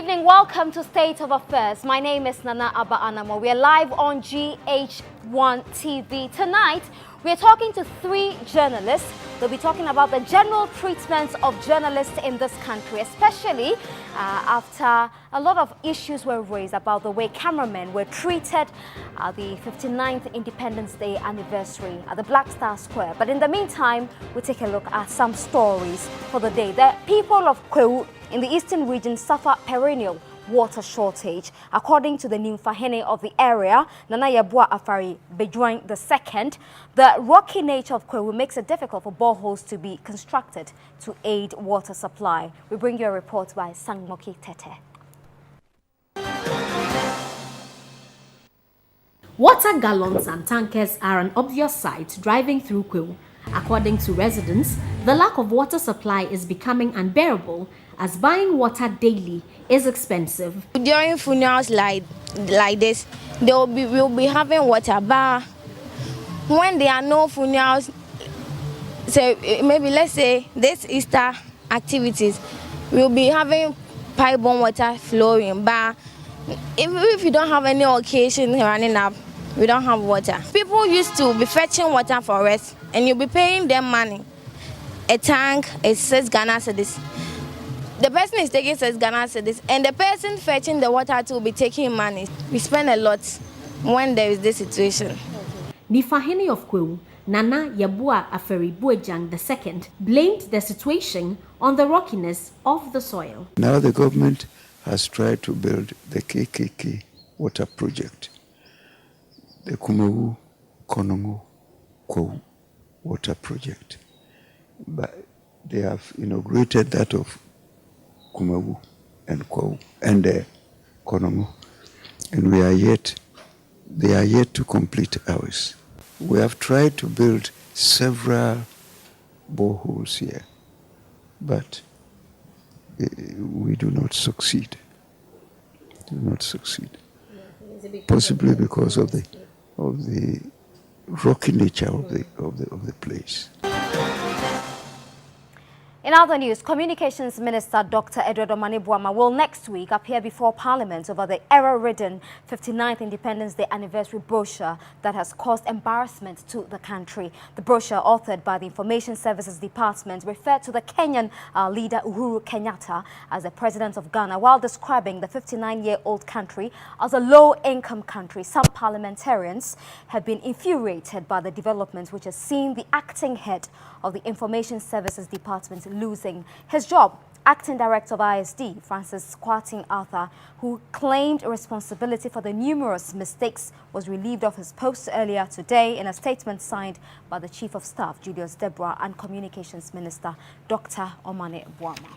evening. Welcome to State of Affairs. My name is Anamoah. We are live on GH1 TV. Tonight, we are talking to three journalists. They'll be talking about the general treatment of journalists in this country, especially after a lot of issues were raised about the way cameramen were treated at the 59th Independence Day anniversary at the Black Star Square. But in the meantime, we take a look at some stories for the day. The people of Kwewu in the eastern region suffer perennial water shortage. According to the Nyimfahene of the area, Anamoah Afari Bejuan II, the rocky nature of Kwewu makes it difficult for boreholes to be constructed to aid water supply. We bring you a report by Sangmoki Tete. Water gallons and tankers are an obvious sight driving through Kwewu. According to residents, the lack of water supply is becoming unbearable as buying water daily is expensive. During funerals like this, we'll be having water, but when there are no funerals, so maybe let's say this Easter activities, we'll be having pipe-borne water flowing, but if you don't have any occasion running up, we don't have water. People used to be fetching water for us, and you'll be paying them money. A tank is 6 Ghana cedis. The person is taking 6 Ghana cedis, and the person fetching the water to be taking money. We spend a lot when there is this situation. Nyimfahene of Kwewu, Anamoah Afari Bejuan II, blamed the situation on the rockiness of the soil. Now the government has tried to build the KKK water project, the Kumewu Konongo Kwewu water project. But they have inaugurated that of Kumewu and Kwewu and Konongo, and they are yet to complete ours. We have tried to build several boreholes here, but we do not succeed. Possibly because of the rocky nature of the place. In other news, Communications Minister Dr. Edward Omane-Boamah will next week appear before Parliament over the error-ridden 59th Independence Day anniversary brochure that has caused embarrassment to the country. The brochure, authored by the Information Services Department, referred to the Kenyan leader Uhuru Kenyatta as the president of Ghana, while describing the 59-year-old country as a low-income country. Some parliamentarians have been infuriated by the development, which has seen the acting head of the Information Services Department losing his job. Acting Director of ISD, Francis Kwarteng Arthur, who claimed responsibility for the numerous mistakes, was relieved of his post earlier today in a statement signed by the Chief of Staff, Julius Deborah, and Communications Minister, Dr. Omane-Boamah.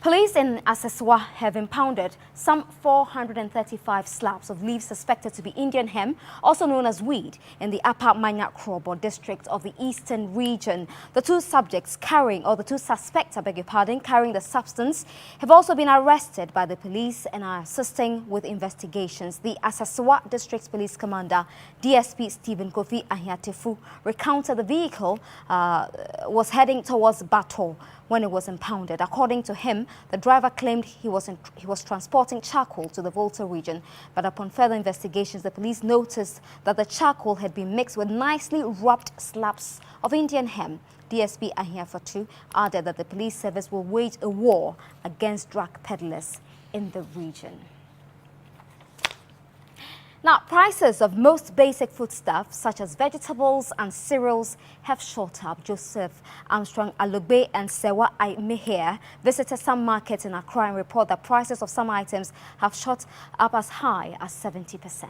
Police in Aseswa have impounded some 435 slabs of leaves suspected to be Indian hemp, also known as weed, in the Upper Manyak Krobo district of the eastern region. The two suspects carrying the substance have also been arrested by the police and are assisting with investigations. The Aseswa District Police Commander, DSP Stephen Kofi Ahiatefu, recounted the vehicle was heading towards Bato when it was impounded. According to him, the driver claimed he was transporting charcoal to the Volta region, but upon further investigations, the police noticed that the charcoal had been mixed with nicely rubbed slabs of Indian hemp. DSP Ahiatefu added that the police service will wage a war against drug peddlers in the region. Now, prices of most basic foodstuffs, such as vegetables and cereals, have shot up. Joseph Armstrong Alogbe and Sewa Aimehia visited some markets in Accra and report that prices of some items have shot up as high as 70%.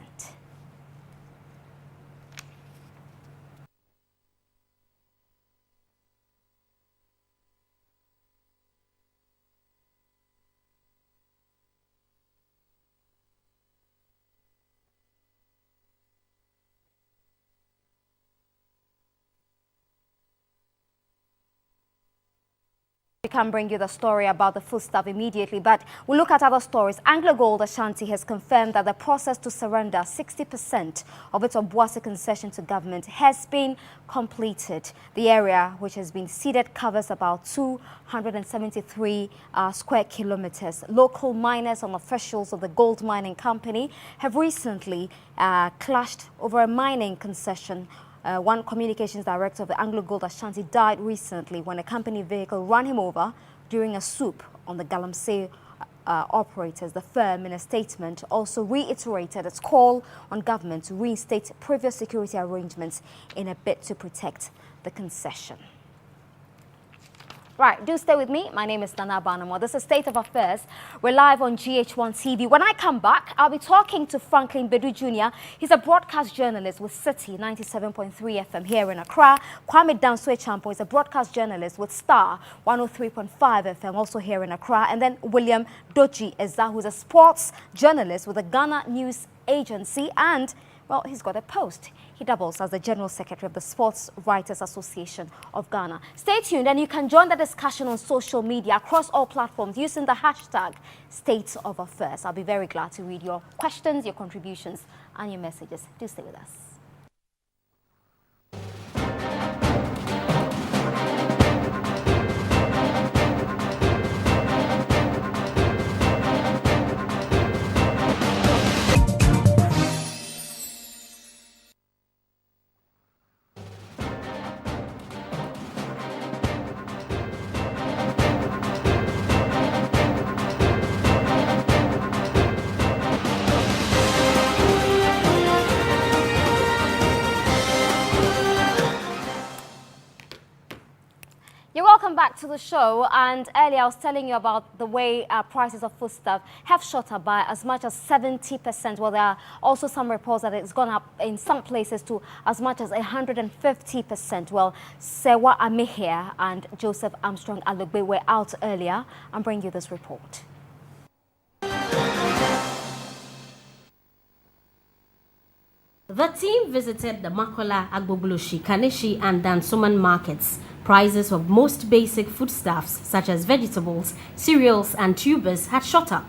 We can bring you the story about the foodstuff immediately, but we'll look at other stories. Anglo Gold Ashanti has confirmed that the process to surrender 60% of its Obuasi concession to government has been completed. The area, which has been ceded, covers about 273 square kilometers. Local miners and officials of the gold mining company have recently clashed over a mining concession. One communications director of the Anglo Gold Ashanti died recently when a company vehicle ran him over during a swoop on the Galamsey operators. The firm, in a statement, also reiterated its call on government to reinstate previous security arrangements in a bid to protect the concession. Right, do stay with me. My name is Anamoah. This is State of Affairs. We're live on GH1 TV. When I come back, I'll be talking to Franklin Bedu Jr. He's a broadcast journalist with City 97.3 FM here in Accra. Kwame Danswe Champo is a broadcast journalist with Star 103.5 FM also here in Accra. And then William Doji Eza, who's a sports journalist with the Ghana News Agency, and well, he's got a post. He doubles as the General Secretary of the Sports Writers Association of Ghana. Stay tuned and you can join the discussion on social media across all platforms using the hashtag State of Affairs. I'll be very glad to read your questions, your contributions, and your messages. Do stay with us. You're welcome back to the show, and earlier I was telling you about the way prices of foodstuff have shot up by as much as 70%. Well, there are also some reports that it's gone up in some places to as much as 150%. Well, Sewa Amehia and Joseph Armstrong Alugbe were out earlier and bring you this report. The team visited the Makola, Agboboloshi, Kaneshi and Dansoman markets. Prices of most basic foodstuffs such as vegetables, cereals and tubers had shot up.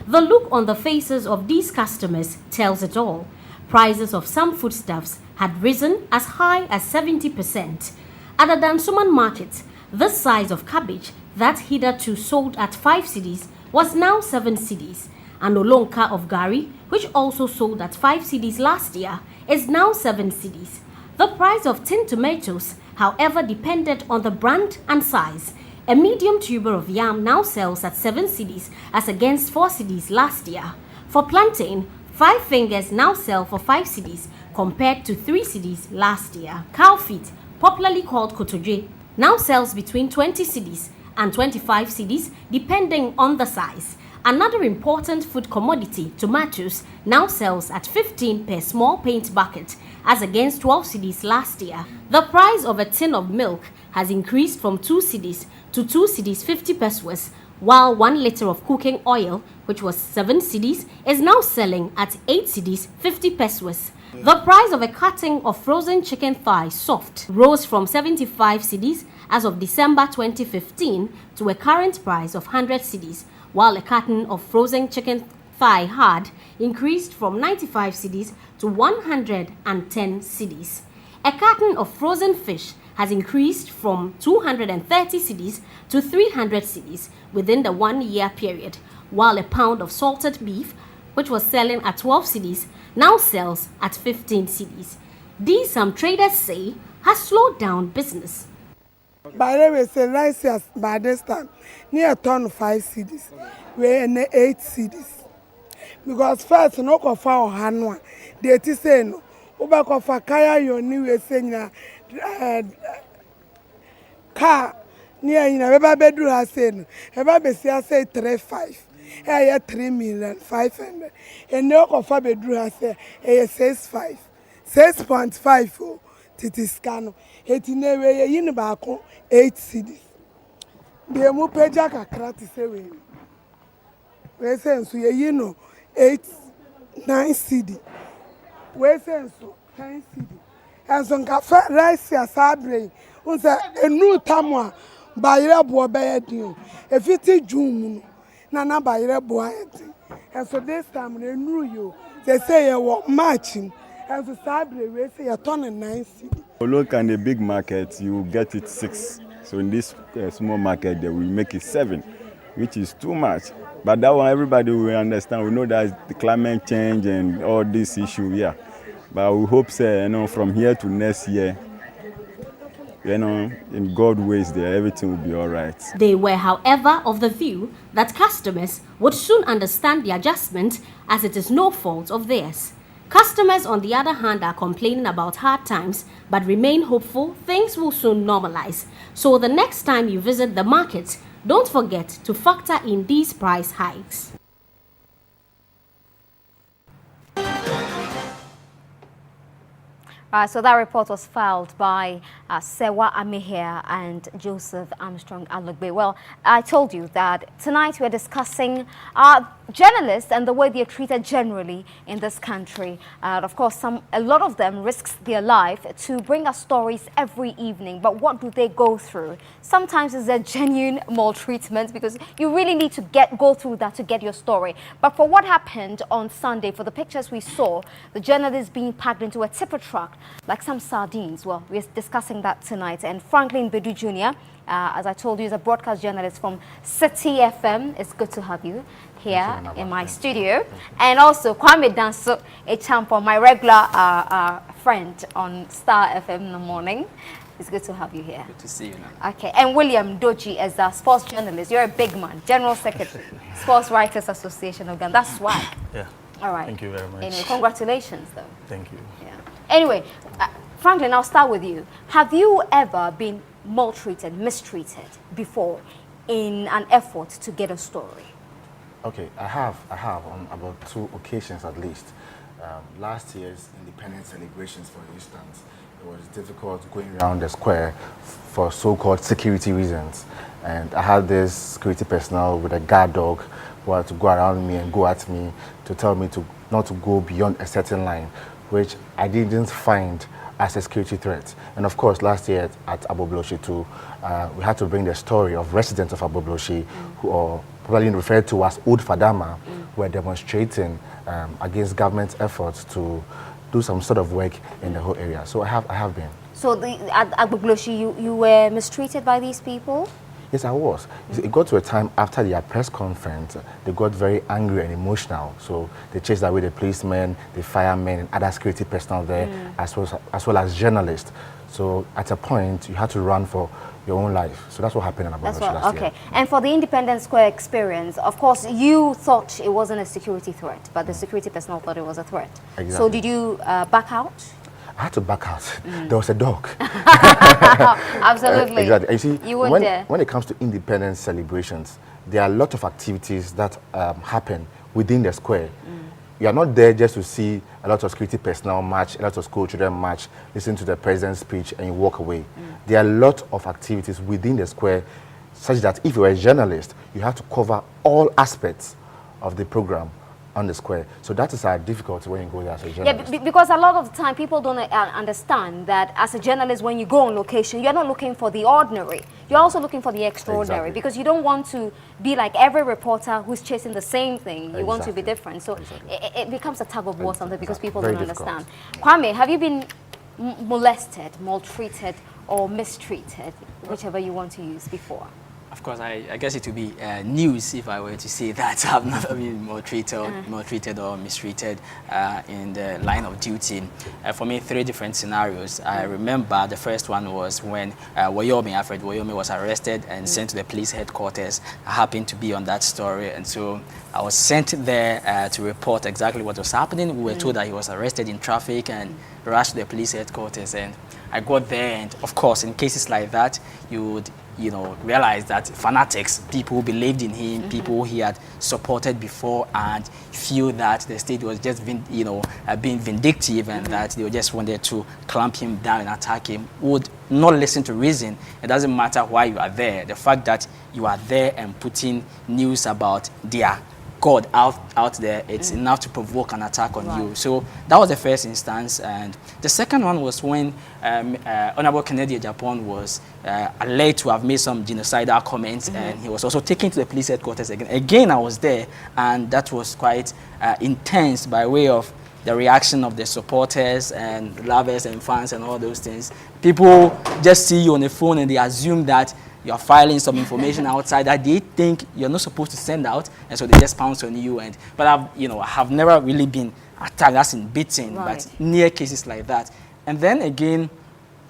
The look on the faces of these customers tells it all. Prices of some foodstuffs had risen as high as 70%. At the Dansoman market, the size of cabbage that hitherto sold at 5 cedis was now 7 cedis. And Olonka of Gari, which also sold at 5 cedis last year, is now 7 cedis. The price of tin tomatoes, however, depended on the brand and size. A medium tuber of yam now sells at 7 cedis as against 4 cedis last year. For plantain, 5 fingers now sell for 5 cedis compared to 3 cedis last year. Cow feet, popularly called kotoje, now sells between 20 cedis and 25 cedis depending on the size. Another important food commodity, tomatoes, now sells at 15 per small paint bucket as against 12 cedis last year. The price of a tin of milk has increased from 2 cedis to 2 cedis 50 pesos, while 1 liter of cooking oil, which was 7 cedis, is now selling at 8 cedis 50 pesos. The price of a carton of frozen chicken thigh soft rose from 75 cedis as of December 2015 to a current price of 100 cedis, while a carton of frozen chicken thigh hard increased from 95 cedis to 110 cedis. A carton of frozen fish has increased from 230 cedis to 300 cedis within the 1-year period, while a pound of salted beef, which was selling at 12 cedis, now sells at 15 cedis. These, some traders say, has slowed down business. By the way, say rice has by this time near a ton of 5 cedis, we're in 8 cedis. Because first, no coffee or hanwa, they say no. Uba coffee kaya yoni we say car near in a bedroom has said, a baby say 3.5, a 3,500,000, and no coffee bedroom has said a 6.5, 6.5. Titiscano, 18 yin bako 8 cedis. The mu peja kakra ti se we. We sense ye yino 9 cedi. We sense 10 cedi. And so rice ya sabre. Unsa enu tamwa bayire bo be din if it June na bayire bo ayeti and so this time they knew you they say you were marching and so sabre we say you turn 9 cedi. Look at the big market, you get it 6. So in this small market, they will make it 7, which is too much. But that one, everybody will understand. We know that the climate change and all this issue, yeah. But we hope, say, from here to next year, in God's ways, there everything will be all right. They were, however, of the view that customers would soon understand the adjustment, as it is no fault of theirs. Customers, on the other hand, are complaining about hard times but remain hopeful things will soon normalize. So the next time you visit the market, don't forget to factor in these price hikes. So that report was filed by Sewa Amehia and Joseph Armstrong Alogbe. Well, I told you that tonight we're discussing journalists and the way they are treated generally in this country. Of course, a lot of them risks their life to bring us stories every evening. But what do they go through? Sometimes it's a genuine maltreatment because you really need to go through that to get your story. But for what happened on Sunday, for the pictures we saw, the journalists being packed into a tipper truck like some sardines. Well, we're discussing that tonight. And Franklin Bedu Jr., as I told you, is a broadcast journalist from City FM. It's good to have you here in my studio. And also Kwame Danso, a champion, my regular friend on Star FM in the morning. It's good to have you here. Good to see you now. Okay, and William Doji is a sports journalist. You're a big man, General Secretary, Sports Writers Association of Ghana. That's swag. Yeah. All right. Thank you very much. Anyway, congratulations, though. Thank you. Yeah. Anyway, Franklin, I'll start with you. Have you ever been maltreated, mistreated before in an effort to get a story? Okay, I have on about 2 occasions at least. Last year's independence celebrations, for instance, it was difficult going around the square for so-called security reasons. And I had this security personnel with a guard dog who had to go around me and go at me to tell me not to go beyond a certain line, which I didn't find as a security threat. And of course, last year at Abobloshi too, we had to bring the story of residents of Abobloshi who are probably referred to as Old Fadama, who were demonstrating against government efforts to do some sort of work in the whole area. So I have been. So at Abobloshi, you were mistreated by these people? Yes, I was. It got to a time after their press conference, they got very angry and emotional. So they chased away the policemen, the firemen, and other security personnel there, as well as journalists. So at a point, you had to run for your own life. So that's what happened in Abobloshi last year. And for the Independence Square experience, of course, you thought it wasn't a security threat, but the security personnel thought it was a threat. Exactly. So did you back out? I had to back out. There was a dog. Absolutely. Exactly. You see, you weren't there. When it comes to independence celebrations, there are a lot of activities that happen within the square. You are not there just to see a lot of security personnel march, a lot of school children march, listen to the president's speech, and you walk away. There are a lot of activities within the square, such that if you're a journalist, you have to cover all aspects of the program on the square. So that is our difficulty when you go there as a journalist. Yeah, because a lot of the time people don't understand that as a journalist, when you go on location, you're not looking for the ordinary. You're also looking for the extraordinary, because you don't want to be like every reporter who's chasing the same thing. You want to be different. So it becomes a tug of war sometimes because people don't understand. Kwame, have you been molested, maltreated, or mistreated, whichever you want to use, before? Of course, I guess it would be news if I were to say that I've never been maltreated or mistreated in the line of duty. For me, 3 different scenarios. I remember the first one was when Alfred Wayomi was arrested and sent to the police headquarters. I happened to be on that story, and so I was sent there to report exactly what was happening. We were told that he was arrested in traffic and rushed to the police headquarters, and I got there, and of course, in cases like that, you would realize that fanatics, people who believed in him, people he had supported before, and feel that the state was just being vindictive, and that they just wanted to clamp him down and attack him, would not listen to reason. It doesn't matter why you are there. The fact that you are there and putting news about their God out there, it's enough to provoke an attack on you. So that was the first instance. And the second one was when Honorable Kennedy Japan was alleged to have made some genocidal comments, and he was also taken to the police headquarters again. Again, I was there, and that was quite intense by way of the reaction of the supporters and lovers and fans and all those things. People just see you on the phone and they assume that you're filing some information outside that they think you're not supposed to send out, and so they just pounce on you. And but I have never really been attacked, as in beaten, but near cases like that. And then again,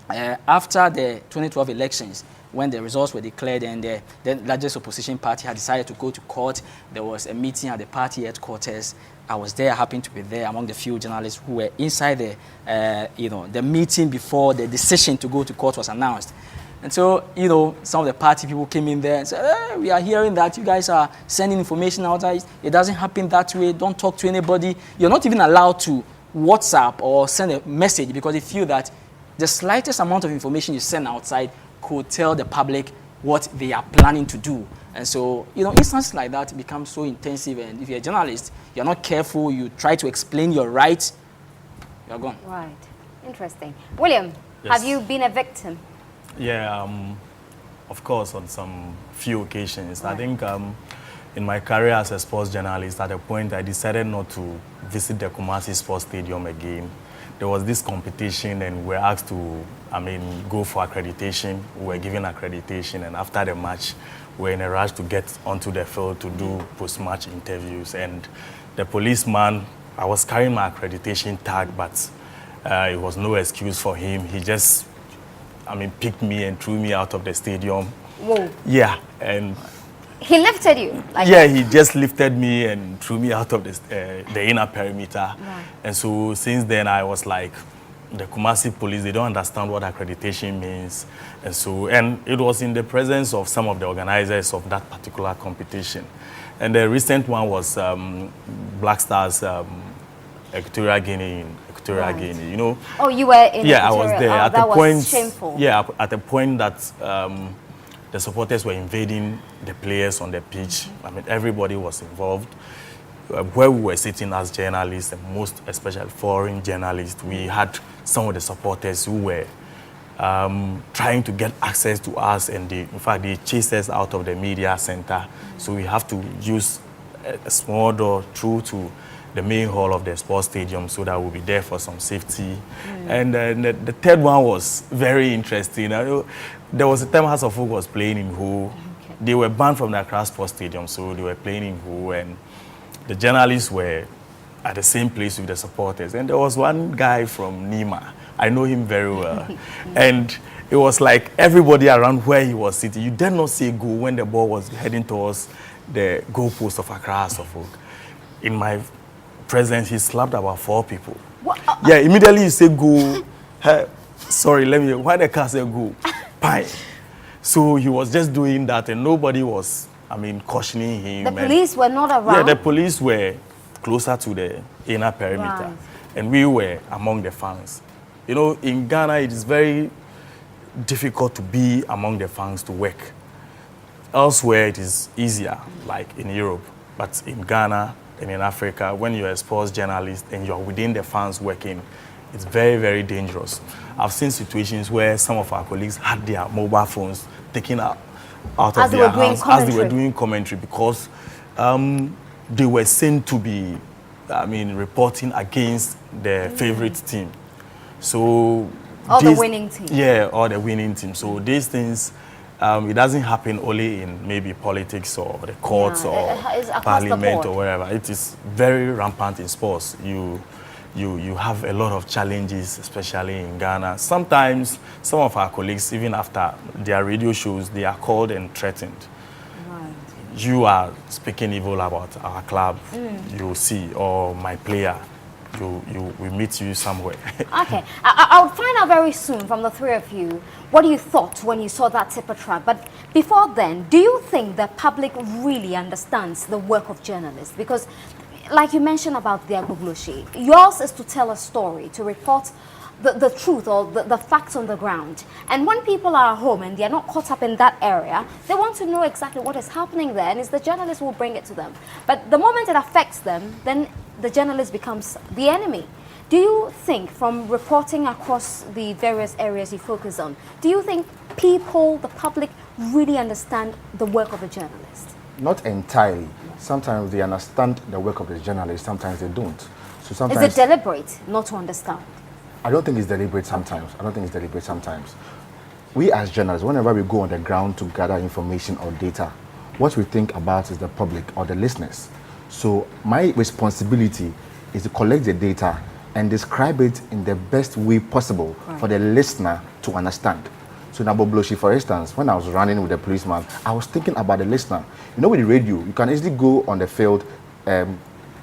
after the 2012 elections, when the results were declared and the largest opposition party had decided to go to court, there was a meeting at the party headquarters. I was there, I happened to be there among the few journalists who were inside the meeting before the decision to go to court was announced. And so, some of the party people came in there and said, hey, we are hearing that you guys are sending information outside. It doesn't happen that way. Don't talk to anybody. You're not even allowed to WhatsApp or send a message because they feel that the slightest amount of information you send outside could tell the public what they are planning to do. And so, instances like that become so intensive. And if you're a journalist, you're not careful, you try to explain your rights, you're gone. Right. Interesting. William, have you been a victim? Yeah, of course, on some few occasions. Right. I think in my career as a sports journalist, at a point I decided not to visit the Kumasi Sports Stadium again. There was this competition and we were asked to, go for accreditation. We were given accreditation, and after the match, we were in a rush to get onto the field to do post-match interviews. And the policeman, I was carrying my accreditation tag, but it was no excuse for him. He just picked me and threw me out of the stadium. Whoa. Yeah, and he lifted you? He just lifted me and threw me out of the inner perimeter. Right. And so since then, I was like, the Kumasi police, they don't understand what accreditation means. And it was in the presence of some of the organizers of that particular competition. And the recent one was Black Stars Equatorial Guinea in Equatorial Guinea, Oh, you were in Yeah, I was there. At the point, shameful. Yeah, at the point that the supporters were invading the players on the pitch. Everybody was involved. Where we were sitting as journalists, and most especially foreign journalists, we had some of the supporters who were trying to get access to us, and in fact, they chased us out of the media center. So we have to use a small door through to the main hall of the sports stadium so that we'll be there for some safety. And the third one was very interesting. There was a time House of Folk was playing in Ho. They were banned from the Accra Sports Stadium, so they were playing in Ho, and the journalists were at the same place with the supporters. And there was one guy from Nima. I know him very well. And it was like everybody around where he was sitting, you dare not say go when the ball was heading towards the goalpost of Accra House of Folk. In my presence, he slapped about 4 people. What? Yeah, immediately you say go. Sorry, why the car said go? Pie. So he was just doing that, and nobody was, cautioning him. The police were not around? Yeah, the police were closer to the inner perimeter, and we were among the fans. In Ghana, it is very difficult to be among the fans to work. Elsewhere, it is easier, like in Europe, but in Ghana and in Africa, when you're a sports journalist and you're within the fans working, it's very, very dangerous. I've seen situations where some of our colleagues had their mobile phones taken out of their hands as they were doing commentary because they were seen to be, reporting against their favorite team. So the winning team. Yeah, or the winning team. So these things, it doesn't happen only in maybe politics or the courts or parliament or wherever. It is very rampant in sports. You have a lot of challenges, especially in Ghana. Sometimes some of our colleagues, even after their radio shows, they are called and threatened. Right. You are speaking evil about our club, you see, or my player. We meet you somewhere. Okay. I'll find out very soon from the 3 of you what you thought when you saw that tipper truck. But before then, do you think the public really understands the work of journalists? Because like you mentioned about the Agbogloshi, yours is to tell a story, to report the truth or the facts on the ground. And when people are at home and they're not caught up in that area, they want to know exactly what is happening there, and it's the journalist who will bring it to them. But the moment it affects them, then the journalist becomes the enemy. Do you think, from reporting across the various areas you focus on, do you think people, the public, really understand the work of a journalist? Not entirely. Sometimes they understand the work of the journalist, sometimes they don't. So sometimes, is it deliberate not to understand? I don't think it's deliberate sometimes. I don't think it's deliberate sometimes. We as journalists, whenever we go on the ground to gather information or data, what we think about is the public or the listeners. So my responsibility is to collect the data and describe it in the best way possible for the listener to understand. So in Abobloshi, for instance, when I was running with the policeman, I was thinking about the listener. You know, with the radio, you can easily go on the field,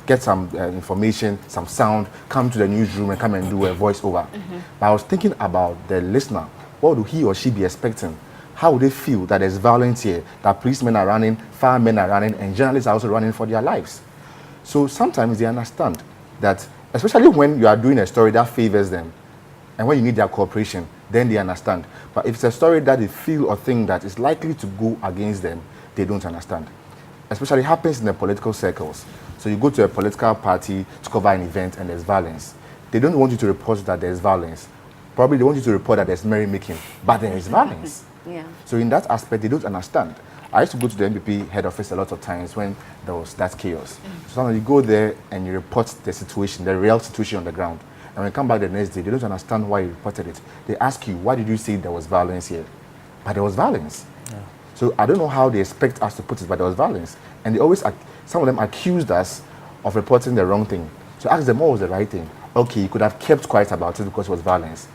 get some information, some sound, come to the newsroom and come and do a voiceover. But I was thinking about the listener. What would he or she be expecting? How would they feel that there's violence here, that policemen are running, firemen are running, and journalists are also running for their lives? So sometimes they understand that, especially when you are doing a story that favors them, and when you need their cooperation, then they understand. But if it's a story that they feel or think that is likely to go against them, they don't understand. Especially happens in the political circles. So you go to a political party to cover an event and there's violence. They don't want you to report that there's violence. Probably they want you to report that there's merrymaking, but there is violence. Yeah. So in that aspect, they don't understand. I used to go to the MPP head office a lot of times when there was that chaos. So sometimes you go there and you report the situation, the real situation on the ground. And when you come back the next day, they don't understand why you reported it. They ask you, why did you say there was violence here? But there was violence. Yeah. So I don't know how they expect us to put it, but there was violence. And they always, some of them accused us of reporting the wrong thing. So ask them, what was the right thing? Okay, you could have kept quiet about it because it was violence.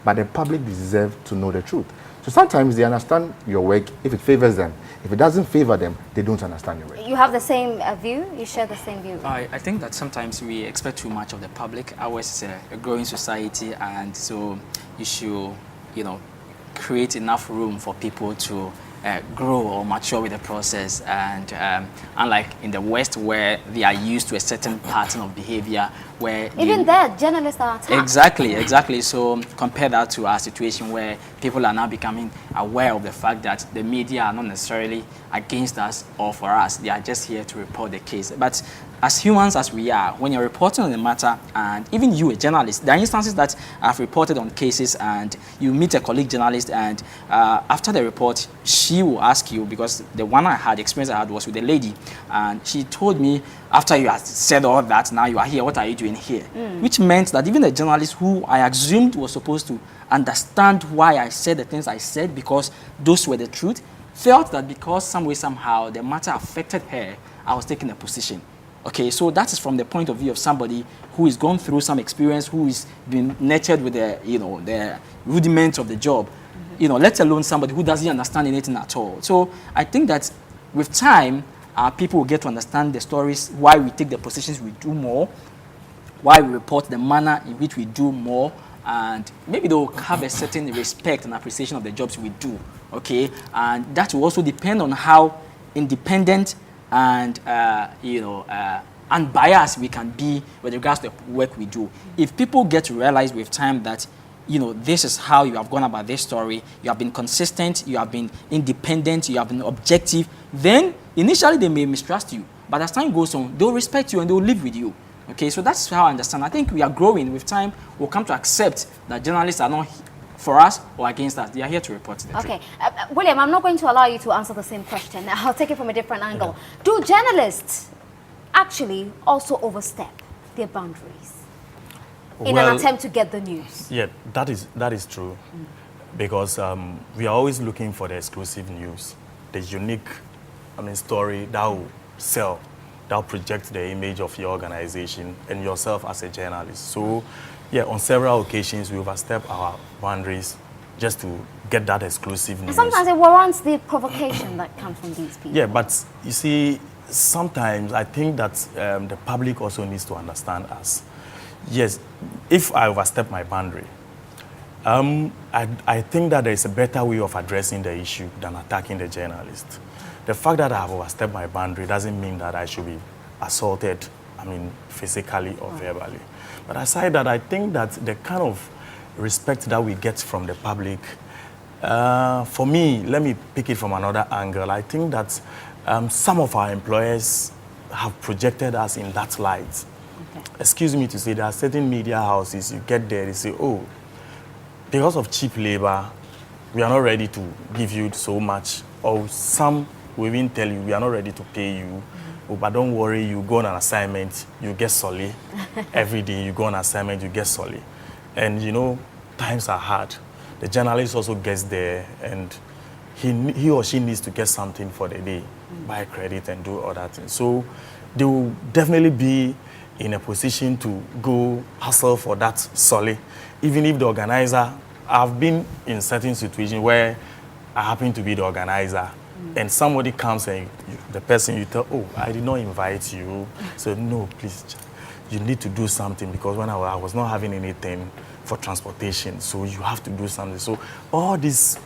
But the public deserve to know the truth. So sometimes they understand your work if it favors them. If it doesn't favor them, they don't understand your work. You have the same view? You share the same view? I think that sometimes we expect too much of the public. Ours is a growing society, and so you should, create enough room for people to grow or mature with the process. And unlike in the West, where they are used to a certain pattern of behavior, where even there, journalists are attacked. Exactly. So compare that to our situation where people are now becoming aware of the fact that the media are not necessarily against us or for us. They are just here to report the case. But as humans as we are, when you're reporting on the matter, and even you, a journalist, there are instances that I've reported on cases, and you meet a colleague journalist, and after the report, she will ask you, because the experience I had was with a lady, and she told me, after you had said all that, now you are here, what are you doing here? Which meant that even the journalist who I assumed was supposed to understand why I said the things I said, because those were the truth, felt that because some way, somehow, the matter affected her, I was taking a position. Okay, so that is from the point of view of somebody who is gone through some experience, who is been nurtured with the, the rudiments of the job, let alone somebody who doesn't understand anything at all. So I think that with time, people will get to understand the stories, why we take the positions we do more, why we report the manner in which we do more, and maybe they'll have a certain respect and appreciation of the jobs we do, okay? And that will also depend on how independent and unbiased we can be with regards to the work we do. If people get to realize with time that this is how you have gone about this story, you have been consistent, you have been independent, you have been objective, then initially they may mistrust you, but as time goes on, they'll respect you and they'll live with you. Okay, so that's how I understand. I think we are growing. With time, we'll come to accept that journalists are not for us or against us. They are here to report the truth. Okay. William, I'm not going to allow you to answer the same question. I'll take it from a different angle. Do journalists actually also overstep their boundaries in an attempt to get the news? Yeah, that is true. Because we are always looking for the exclusive news, the unique story that will sell, that will project the image of your organization and yourself as a journalist. So, yeah, on several occasions, we overstep our boundaries just to get that exclusive news. And sometimes it warrants the provocation that comes from these people. Yeah, but you see, sometimes I think that the public also needs to understand us. Yes, if I overstep my boundary, I think that there is a better way of addressing the issue than attacking the journalist. The fact that I have overstepped my boundary doesn't mean that I should be assaulted, physically or verbally. But aside that, I think that the kind of respect that we get from the public, for me, let me pick it from another angle. I think that some of our employers have projected us in that light. Okay. Excuse me to say, there are certain media houses, you get there, they say, oh, because of cheap labor, we are not ready to give you so much. Or some will even tell you, we are not ready to pay you. Oh, but don't worry, you go on an assignment, you get solid. Every day you go on assignment, you get solid. And you know, times are hard. The journalist also gets there, and he or she needs to get something for the day, buy credit and do other things. So they will definitely be in a position to go hustle for that solid. Even if the organizer, I've been in certain situations where I happen to be the organizer, and somebody comes and the person you tell, oh, I did not invite you. So no, please, you need to do something, because when I was not having anything for transportation, so you have to do something. So all these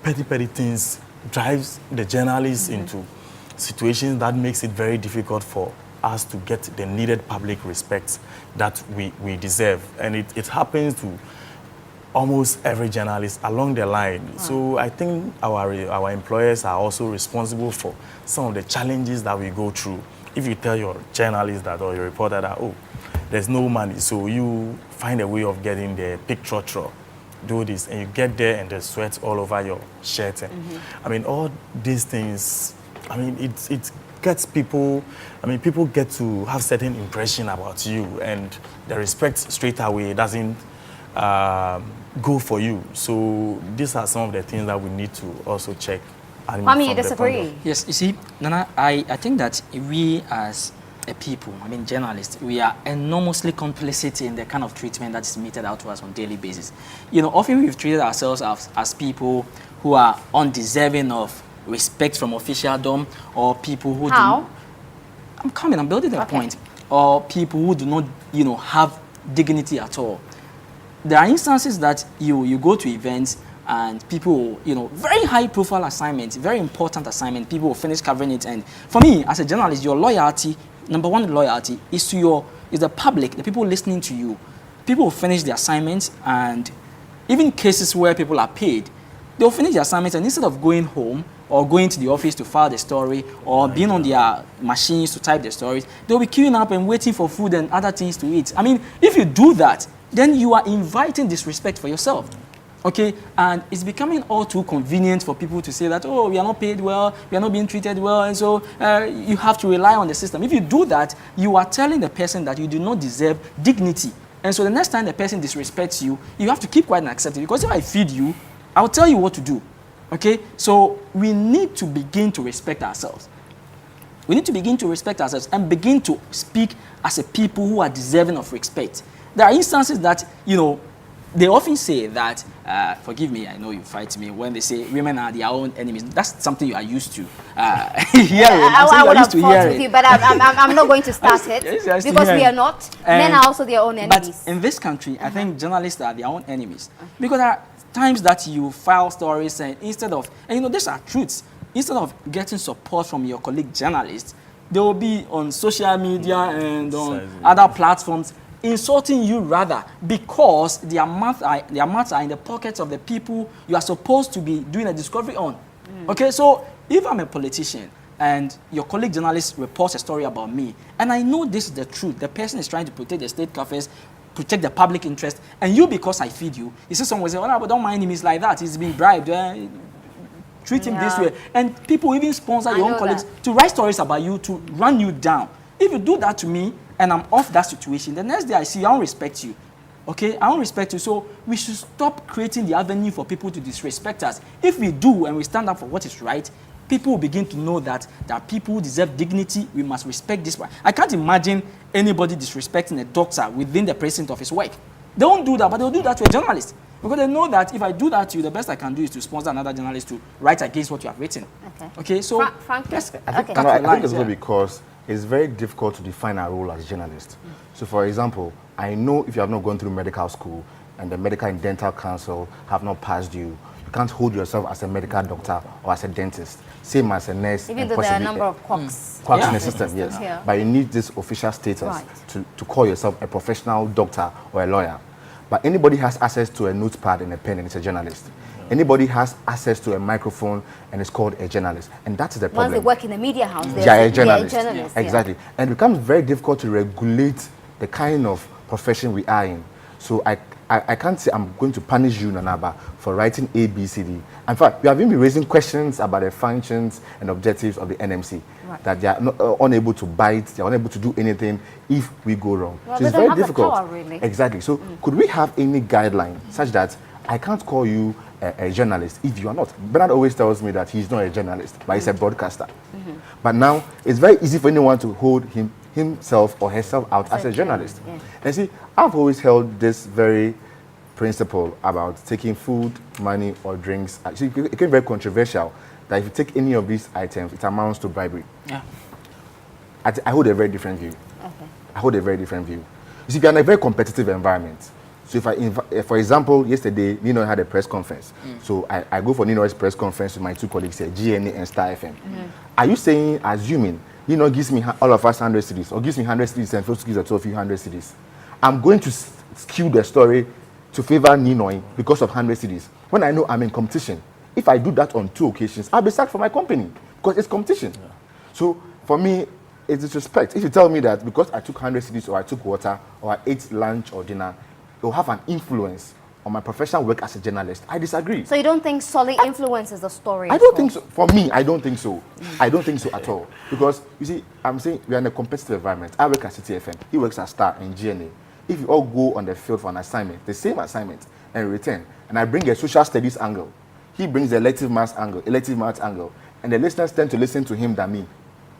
petty things drives the journalists into situations that makes it very difficult for us to get the needed public respect that we deserve. And it happens to almost every journalist along the line. Wow. So I think our employers are also responsible for some of the challenges that we go through. If you tell your journalist that, or your reporter that, oh, there's no money, so you find a way of getting the picture, do this, and you get there and there's sweat all over your shirt. And I mean, all these things, I mean, it gets people, I mean, people get to have certain impression about you, and the respect straight away doesn't go for you. So these are some of the things that we need to also check. I mean, you disagree? Yes, you see, Nana, I think that we as a people, I mean journalists, we are enormously complicit in the kind of treatment that is meted out to us on a daily basis. You know, often we've treated ourselves as people who are undeserving of respect from officialdom, or people who I'm building a point, or people who do not, you know, have dignity at all. There are instances that you go to events and people, you know, very high profile assignments, very important assignment, people will finish covering it. And for me, as a journalist, your loyalty, number one loyalty, is to the public, the people listening to you. People will finish the assignments, and even cases where people are paid, they'll finish the assignments, and instead of going home or going to the office to file the story, or being on their machines to type the stories, they'll be queuing up and waiting for food and other things to eat. I mean, if you do that, then you are inviting disrespect for yourself. Okay, and it's becoming all too convenient for people to say that, oh, we are not paid well, we are not being treated well, and so you have to rely on the system. If you do that, you are telling the person that you do not deserve dignity. And so the next time the person disrespects you, you have to keep quiet and accept it. Because if I feed you, I'll tell you what to do. Okay, so we need to begin to respect ourselves. We need to begin to respect ourselves and begin to speak as a people who are deserving of respect. There are instances that, you know, they often say that, forgive me, I know you fight me, when they say women are their own enemies. That's something you are used to hearing. I would have fought with you, but I'm not going to start it, because we are not. Men are also their own enemies. But in this country, I think journalists are their own enemies. Because there are times that you file stories, and instead of, and you know, these are truths, instead of getting support from your colleague journalists, they will be on social media and on other platforms insulting you, rather, because their mouths are in the pockets of the people you are supposed to be doing a discovery on. Okay, so if I'm a politician and your colleague journalist reports a story about me, and I know this is the truth, the person is trying to protect the state coffers, protect the public interest, and you, because I feed you, you see someone say, well, don't mind him, he's like that, he's being bribed, treat him this way. And people even sponsor your own colleagues to write stories about you, to run you down. If you do that to me, and I'm off that situation, the next day I see you, I don't respect you. Okay, I don't respect you. So we should stop creating the avenue for people to disrespect us. If we do and we stand up for what is right, people will begin to know that there are people who deserve dignity. We must respect this one. I can't imagine anybody disrespecting a doctor within the precinct of his work. They won't do that, but they'll do that to a journalist. Because they know that if I do that to you, the best I can do is to sponsor another journalist to write against what you have written. Okay, so Frank, I think it's also because it's very difficult to define our role as journalists. So, for example, I know if you have not gone through medical school and the Medical and Dental Council have not passed you, you can't hold yourself as a medical doctor or as a dentist. Same as a nurse. Even though there are a number of quacks. Quacks in the system, yes. But you need this official status to call yourself a professional doctor or a lawyer. But anybody has access to a notepad and a pen and it's a journalist. Anybody has access to a microphone and it's called a journalist. And that's the problem. Once they work in a media house, they're a journalist. Yeah. Exactly. And it becomes very difficult to regulate the kind of profession we are in. So I can't say I'm going to punish you, Nanaba, for writing A, B, C, D. In fact, we have been raising questions about the functions and objectives of the NMC. Right. That they are not, unable to bite, they are unable to do anything if we go wrong. Well, so it's very difficult. The power, really. Exactly. So could we have any guideline such that I can't call you a journalist if you are not? Bernard always tells me that he's not a journalist, but he's a broadcaster. But now it's very easy for anyone to hold himself or herself out as a journalist. Yeah. And see, I've always held this very principle about taking food, money, or drinks. See, it became very controversial that if you take any of these items, it amounts to bribery. Yeah. I hold a very different view. Okay. I hold a very different view. You see, we are in a very competitive environment. So if for example, yesterday, Nino had a press conference. So I go for Nino's press conference with my two colleagues here, GNA and Star FM. Are you saying, assuming, Nino gives me all of us 100 cities, or gives me 100 cities and Phil gives us a few 100 cities, I'm going to skew the story to favor Nino because of 100 cities. When I know I'm in competition, if I do that on 2 occasions, I'll be sacked from my company because it's competition. Yeah. So for me, it's disrespect. If you tell me that because I took 100 cities or I took water or I ate lunch or dinner, it will have an influence on my professional work as a journalist, I disagree. So you don't think solely influences the story? I don't think so. For me, I don't think so. I don't think so at all. Because, you see, I'm saying we are in a competitive environment. I work at City FM. He works at Star and GNA. If you all go on the field for an assignment, the same assignment, and return, and I bring a social studies angle, he brings the elective maths angle, and the listeners tend to listen to him than me.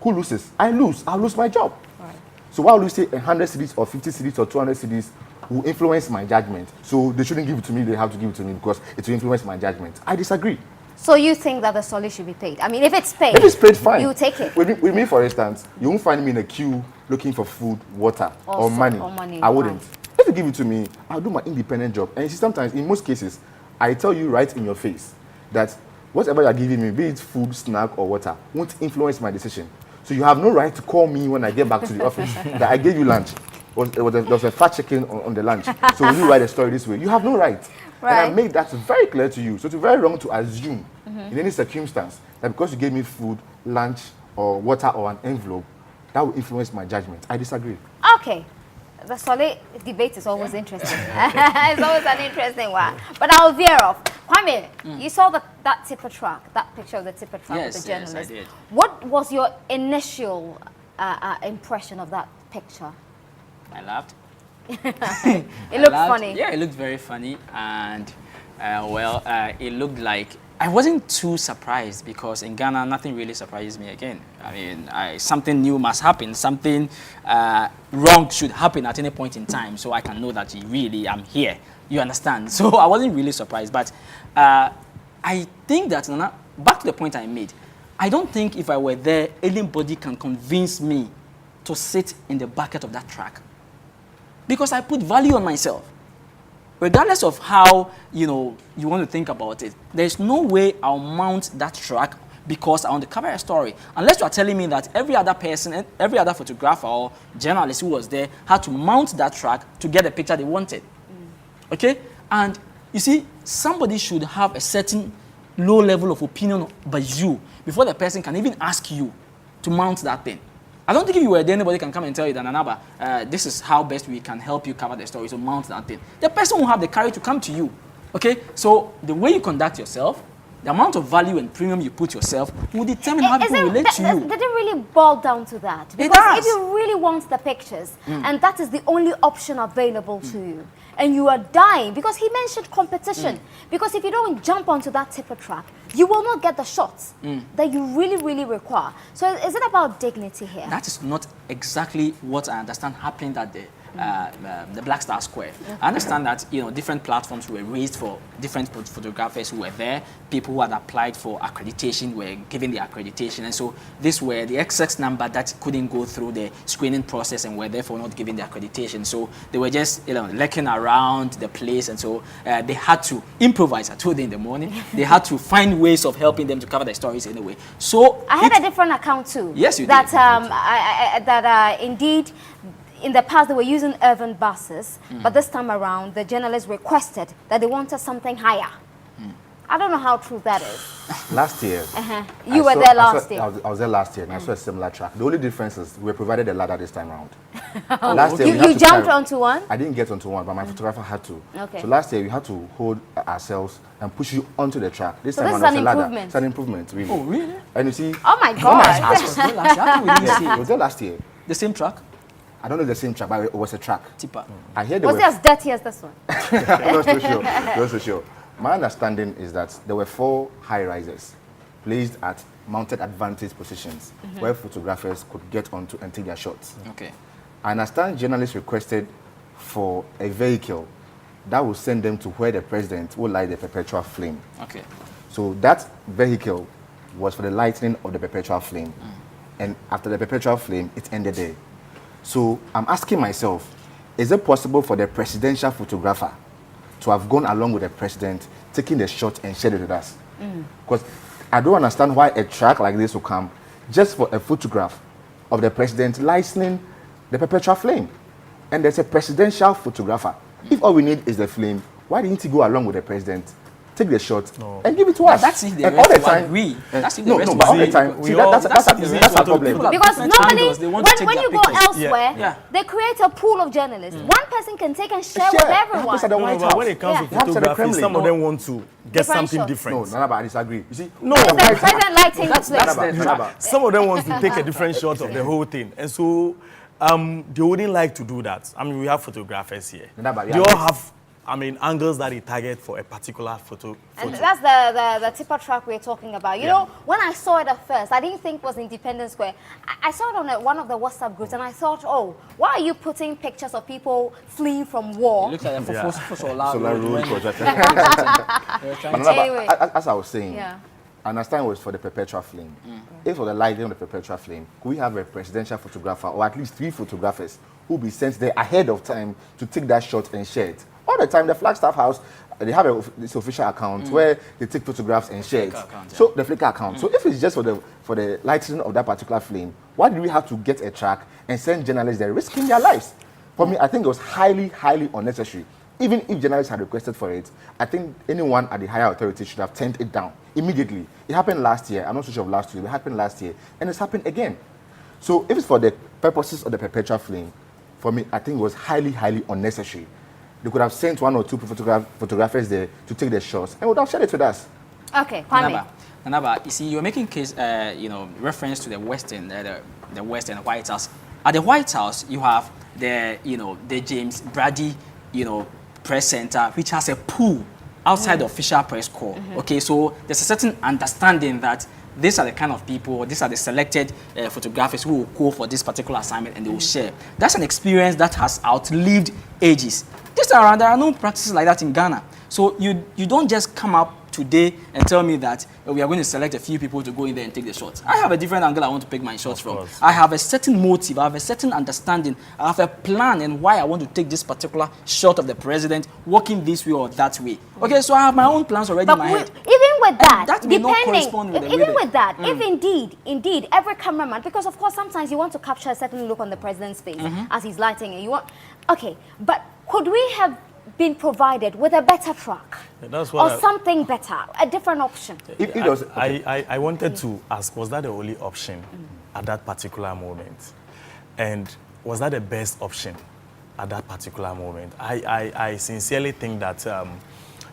Who loses? I lose. I'll lose my job. Right. So why would you say 100 cities or 50 cities or 200 cities will influence my judgment? So they shouldn't give it to me, they have to give it to me because it will influence my judgment. I disagree. So you think that the solid should be paid? I mean, if it's paid, fine. You take it. With me, for instance, you won't find me in a queue looking for food, water, or money. I wouldn't. Right. If you give it to me, I'll do my independent job. And you see, sometimes, in most cases, I tell you right in your face that whatever you're giving me, be it food, snack, or water, won't influence my decision. So you have no right to call me when I get back to the office that I gave you lunch. There was a fat chicken on the lunch. So will you write a story this way? You have no right. Right. And I made that very clear to you. So it's very wrong to assume in any circumstance that because you gave me food, lunch, or water, or an envelope, that will influence my judgment. I disagree. Okay. The solid debate is always interesting. It's always an interesting one. But I'll veer off. Kwame, you saw that tipper truck, that picture of the tipper truck with the journalist. Yes, I did. What was your initial impression of that picture? I laughed. It looked funny. Yeah, it looked very funny. And, it looked like... I wasn't too surprised because in Ghana, nothing really surprises me again. I mean, something new must happen. Something wrong should happen at any point in time so I can know that really I'm here. You understand? So I wasn't really surprised. But I think that, back to the point I made, I don't think if I were there, anybody can convince me to sit in the bucket of that truck. Because I put value on myself. Regardless of how, you want to think about it, there's no way I'll mount that truck because I want to cover a story. Unless you are telling me that every other person, every other photographer or journalist who was there had to mount that truck to get the picture they wanted. Okay? And you see, somebody should have a certain low level of opinion by you before the person can even ask you to mount that thing. I don't think if you were there, anybody can come and tell you that, Anamoah, this is how best we can help you cover the story, so mount that thing. The person will have the courage to come to you, okay? So the way you conduct yourself, the amount of value and premium you put yourself will determine how people relate to you. Did it really boil down to that? Because if you really want the pictures, and that is the only option available to you, and you are dying, because he mentioned competition, because if you don't jump onto that tipper truck, you will not get the shots that you really, really require. So is it about dignity here? That is not exactly what I understand happening that day. The Black Star Square. I understand that different platforms were raised for different photographers who were there. People who had applied for accreditation were given the accreditation, and so these were the XX number that couldn't go through the screening process and were therefore not given the accreditation. So they were just lurking around the place, and so they had to improvise at 2 in the morning. They had to find ways of helping them to cover their stories anyway. So I had a different account too. Yes, you that did. Indeed, in the past they were using urban buses, but this time around the journalists requested that they wanted something higher. I don't know how true that is. Last year, you were there last year. I was there last year, and I saw a similar track. The only difference is we were provided a ladder this time around. Last year, you jumped onto one? I didn't get onto one, but my photographer had to. Okay. So last year, we had to hold ourselves and push you onto the track. This time this around, is an a ladder. improvement. It's an improvement, really. Oh, really? And you see, Oh my God! it was there last year. The same track? I don't know the same track, but it was a track. Tipper. I hear there Was were it as dirty as this one? not so sure. Not so sure. My understanding is that there were 4 high-rises placed at mounted advantage positions where photographers could get onto and take their shots. Okay. I understand journalists requested for a vehicle that will send them to where the president will light the perpetual flame. Okay. So that vehicle was for the lighting of the perpetual flame. And after the perpetual flame, it ended there. So I'm asking myself, is it possible for the presidential photographer to have gone along with the president, taking the shot and shared it with us? Because I don't understand why a track like this will come just for a photograph of the president lighting the perpetual flame. And there's a presidential photographer. If all we need is the flame, why didn't he go along with the president, take the shot, and give it to us? That's if the and rest all the will time, agree. That's if the no, rest no, will but all the agree. time, see, That's that's our problem. Because normally, they want to take when their you go pictures. elsewhere, they create a pool of journalists. One person can take and share with Share. everyone. Happens at the White But House. when it comes Yeah. to It happens at the photography, Kremlin. some of them want to get Different something shots. different. No, Nanaba, I disagree. You see, No, It's the president lighting the place. Nanaba. some of them want to take a different shot of the whole thing, and so they wouldn't like to do that. I mean, we have photographers here. No, but They all have, I mean, angles that they target for a particular photo. And that's the tipper track we're talking about. You know, when I saw it at first, I didn't think it was Independence Square. I saw it on one of the WhatsApp groups, and I thought, oh, why are you putting pictures of people fleeing from war? It looks like a Solar solar Road road. project. Anyway. As I was saying, Yeah. I understand it was for the perpetual flame. If for the lighting of the perpetual flame, could we have a presidential photographer or at least 3 photographers who will be sent there ahead of time to take that shot and share it? All the time, the Flagstaff House, they have this official account where they take photographs and share it. Account, yeah. So the Flickr account. So if it's just for the lighting of that particular flame, why do we have to get a track and send journalists there risking their lives? For me, I think it was highly, highly unnecessary. Even if journalists had requested for it, I think anyone at the higher authority should have turned it down immediately. It happened last year. I'm not so sure of last year. It happened last year, and it's happened again. So if it's for the purposes of the perpetual flame, for me, I think it was highly, highly unnecessary. They could have sent 1 or 2 photographers there to take their shots and would have shared it with us. Okay, Kwame. Nanaba, you see, you're making case, reference to the Western, the Western White House. At the White House, you have the James Brady, press center, which has a pool outside the official press corps. Okay, so there's a certain understanding that these are the kind of people, these are the selected photographers who will go for this particular assignment and they will share. That's an experience that has outlived ages. This time around, there are no practices like that in Ghana. So you don't just come up today and tell me that we are going to select a few people to go in there and take the shots. I have a different angle I want to pick my shots from. I have a certain motive, I have a certain understanding, I have a plan and why I want to take this particular shot of the president walking this way or that way. Okay, so I have my own plans already in my head. Even with that, that may not correspond with the even way with that, if indeed, every cameraman, because of course sometimes you want to capture a certain look on the president's face as he's lighting it. Okay, but could we have been provided with a better track or something better, a different option? I wanted to ask, was that the only option at that particular moment? And was that the best option at that particular moment? I sincerely think that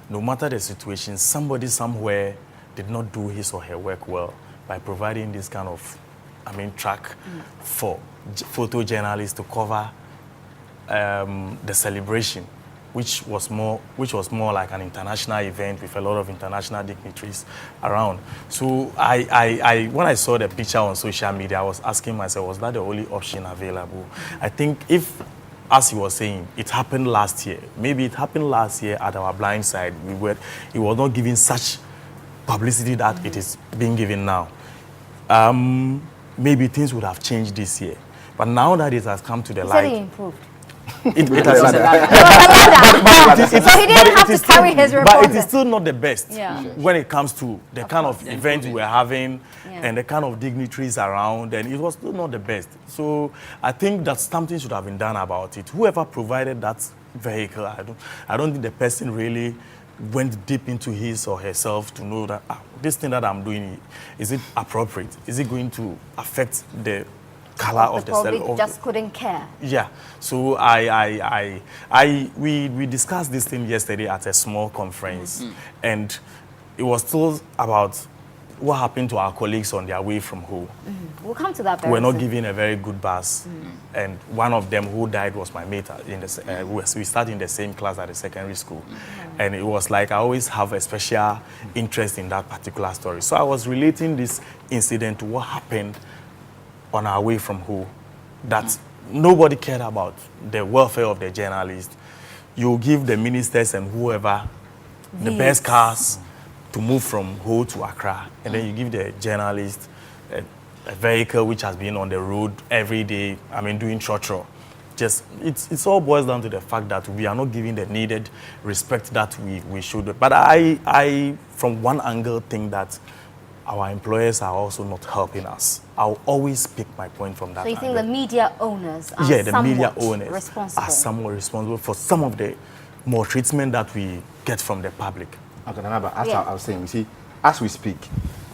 no matter the situation, somebody somewhere did not do his or her work well by providing this kind of, track for photojournalists to cover the celebration, which was more like an international event with a lot of international dignitaries around. So when I saw the picture on social media, I was asking myself, was that the only option available? I think if, as he was saying, it happened last year. Maybe it happened last year at our blind side. It was not given such publicity that it is being given now. Maybe things would have changed this year. But now that it has come to the light, He improved. It It was a ladder. So he didn't have to carry his reporter. But it is still not the best when it comes to the kind of event we were having and the kind of dignitaries around, and it was still not the best. So I think that something should have been done about it. Whoever provided that vehicle, I don't think the person really went deep into his or herself to know that this thing that I'm doing, is it appropriate? Is it going to affect the color of the cell? Probably just couldn't care. Yeah. So we discussed this thing yesterday at a small conference, and it was still about what happened to our colleagues on their way from home. We'll come to that very We're not soon. given a very good bus, and one of them who died was my mate. We started in the same class at the secondary school, and it was like I always have a special interest in that particular story. So I was relating this incident to what happened on our way from home, that nobody cared about the welfare of the journalists. You give the ministers and whoever the best cars to move from Ho to Accra, and then you give the journalist a vehicle which has been on the road every day, doing trotro. Just, it's all boils down to the fact that we are not giving the needed respect that we should. But I, from one angle, think that our employers are also not helping us. I'll always pick my point from that So you think angle. the media owners are the media owners responsible? are somewhat responsible for some of the maltreatment that we get from the public. Okay, but as I was saying, you see, as we speak,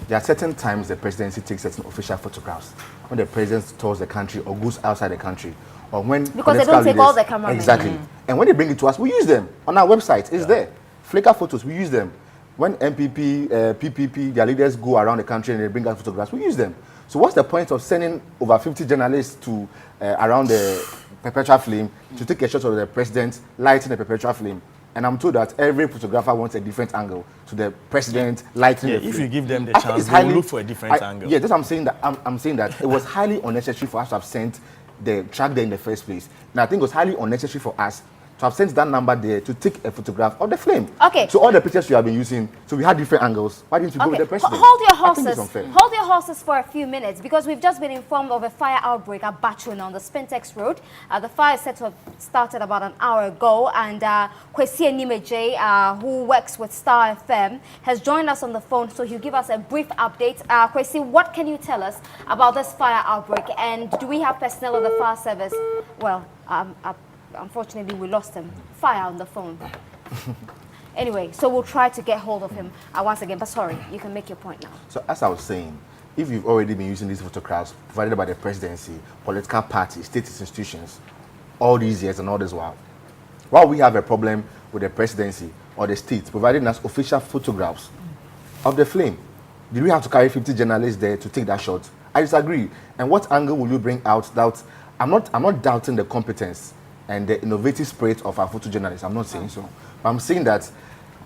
there are certain times the presidency takes certain official photographs when the president tours the country or goes outside the country, or when because they don't take all the cameramen. Exactly. And when they bring it to us, we use them on our website. It's there. Flickr photos, we use them. When MPP, PPP, their leaders go around the country and they bring out photographs, we use them. So what's the point of sending over 50 journalists to around the perpetual flame to take a shot of the president lighting the perpetual flame? And I'm told that every photographer wants a different angle to the president lighting the flame. If you give them the chance, they will look for a different angle. Yeah, that's what I'm saying. I'm saying that it was highly unnecessary for us to have sent the track there in the first place. And I think it was highly unnecessary for us to have sent that number there to take a photograph of the flame. Okay. So all the pictures you have been using, so we had different angles. Why didn't you go with the president? Hold your I think it's horses. unfair. Hold your horses for a few minutes because we've just been informed of a fire outbreak at Bachun on the Spintex Road. The fire is said to have started about an hour ago, and Kwesi Nimeje, who works with Star FM, has joined us on the phone, so he'll give us a brief update. Kwesi, what can you tell us about this fire outbreak, and do we have personnel of the fire service? Well, unfortunately, we lost him. Fire on the phone. Anyway, so we'll try to get hold of him once again. But sorry, you can make your point now. So as I was saying, if you've already been using these photographs provided by the presidency, political parties, state institutions, all these years and all this while we have a problem with the presidency or the state providing us official photographs of the flame, did we have to carry 50 journalists there to take that shot? I disagree. And what angle will you bring out that? I'm not doubting the competence and the innovative spirit of our photojournalists. I'm not saying so. But I'm saying that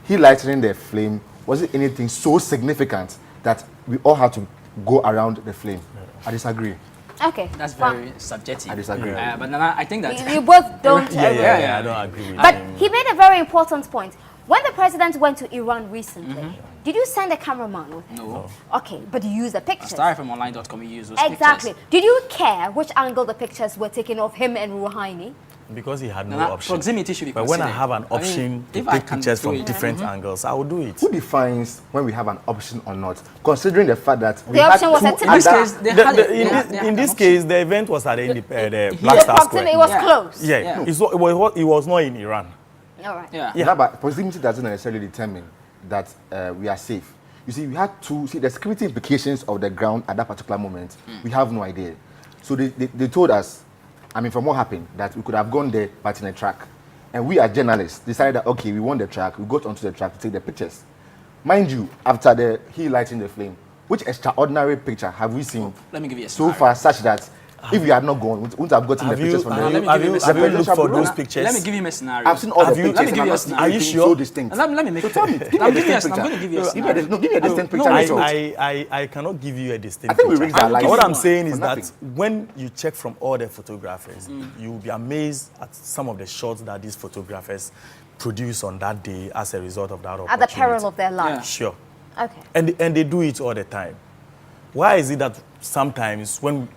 he lightening the flame wasn't anything so significant that we all had to go around the flame. I disagree. Okay. That's very subjective. I disagree. But Nana, I think that... You both don't agree. Yeah, I don't agree with But him. he made a very important point. When the president went to Iran recently, did you send a cameraman with him? No. Okay, but you used the pictures. StarFMonline.com, you use those Exactly. pictures. Did you care which angle the pictures were taken of him and Rouhani? Because he had no Nana, option. proximity should be But when I considered. have an option if to I take can pictures do from it. different angles, I will do it. Who defines when we have an option or not? Considering the fact that we The had option was two a In this other- case, they had it. In this case, the event was at the Black Star Proximity, Square. it was Yeah. close. Yeah, it was not in Iran. All right. Yeah. Yeah. No, but proximity doesn't necessarily determine that we are safe. You see, we had to see the security implications of the ground at that particular moment. We have no idea. So they told us, from what happened, that we could have gone there, but in a truck. And we as journalists decided that, okay, we want the truck, we got onto the truck to take the pictures. Mind you, after he lighting the flame, which extraordinary picture have we seen Let me give you a so scenario. far such that if we had not gone, we wouldn't have gotten the pictures from let me the give you a have you looked for presidential those bureau. pictures? Let me give him a scenario. I've seen all the Have you- pictures. let me give and you a I'm not scenario. Are you seeing sure? So distinct. Let me make So tell me, give me a I'm giving you a distinct I'm picture. going to give you a Give me scenario. give me a distinct picture. No, result. I cannot give you a distinct I think we picture. reached our life. What I'm one saying for is that nothing. when you check from all the photographers, you will be amazed at some of the shots that these photographers produce on that day as a result of that opportunity. At the peril of their lives. Sure. Okay. And they do it all the time. Why is it that sometimes when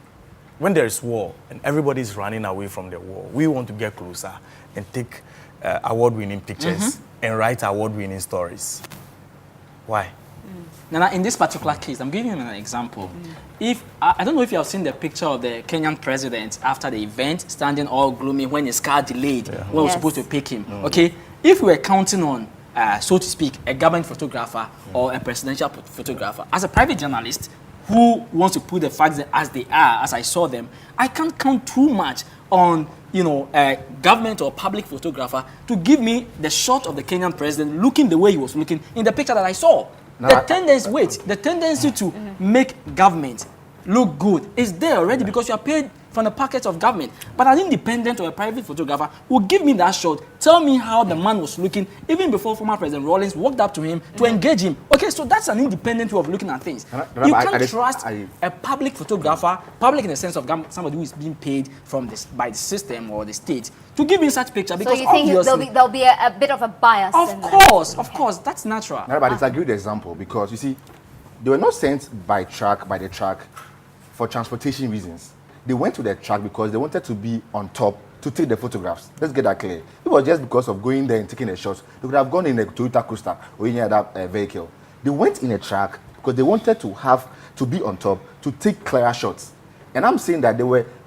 when there is war and everybody's running away from the war, we want to get closer and take award-winning pictures and write award-winning stories. Why? Now, in this particular case, I'm giving you an example. If I don't know if you have seen the picture of the Kenyan president after the event, standing all gloomy when his car delayed, when we were supposed to pick him. Okay, if we were counting on, so to speak, a government photographer or a presidential photographer, as a private journalist who wants to put the facts as they are, as I saw them, I can't count too much on, you know, a government or public photographer to give me the shot of the Kenyan president looking the way he was looking in the picture that I saw. No, the tendency to make government look good is there already because you are paid from the pockets of government. But an independent or a private photographer will give me that shot, tell me how the man was looking, even before former President Rawlings walked up to him to engage him. Okay, so that's an independent way of looking at things. You can't trust a public photographer, public in the sense of somebody who is being paid from by the system or the state, to give me such picture because so you think there'll be a bit of a bias? Of course, that's natural. No, but it's a good example because you see, they were not sent by the track for transportation reasons. They went to the track because they wanted to be on top to take the photographs. Let's get that clear. It was just because of going there and taking the shots. They could have gone in a Toyota Coaster or any other vehicle. They went in a track because they wanted to be on top to take clearer shots. And I'm saying that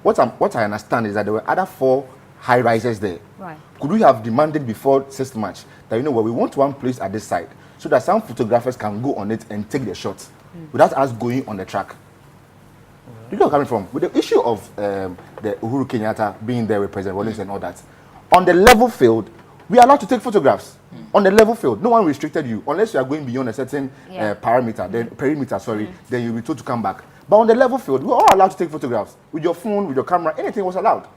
what I understand is that there were other 4 high rises there. Right. Could we have demanded before 6th March that, you know what, we want one place at this side so that some photographers can go on it and take the shots without us going on the track? You know where I'm coming from? With the issue of the Uhuru Kenyatta being there with President Rawlings and all that, on the level field, we are allowed to take photographs. On the level field, no one restricted you unless you are going beyond a certain perimeter, then you'll be told to come back. But on the level field, we're all allowed to take photographs. With your phone, with your camera, anything was allowed.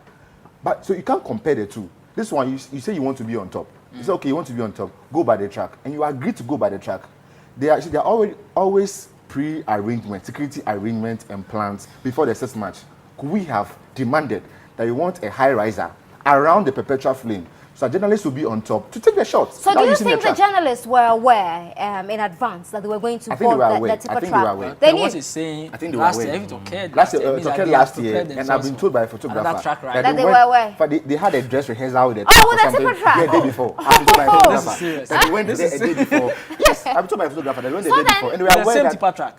But so you can't compare the two. This one, you say you want to be on top. You say, okay, you want to be on top, go by the track. And you agree to go by the track. They are always pre-arrangement, security arrangement and plans before the 6th March. Could we have demanded that you want a high riser around the perpetual flame so journalists will be on top to take the shots? So do you think the journalists were aware in advance that they were going to board the tipper track? They were aware. What he's saying, I think they were aware. It occurred last year, and I've been told by a photographer that they were aware. But they had a dress rehearsal with it. Oh, with the tipper track? Yeah, the day before. I've been told by a photographer. This is serious. That they went there a day before. Yes, I've been told by a photographer that they went there a day before. And they were aware that... that... tipper track?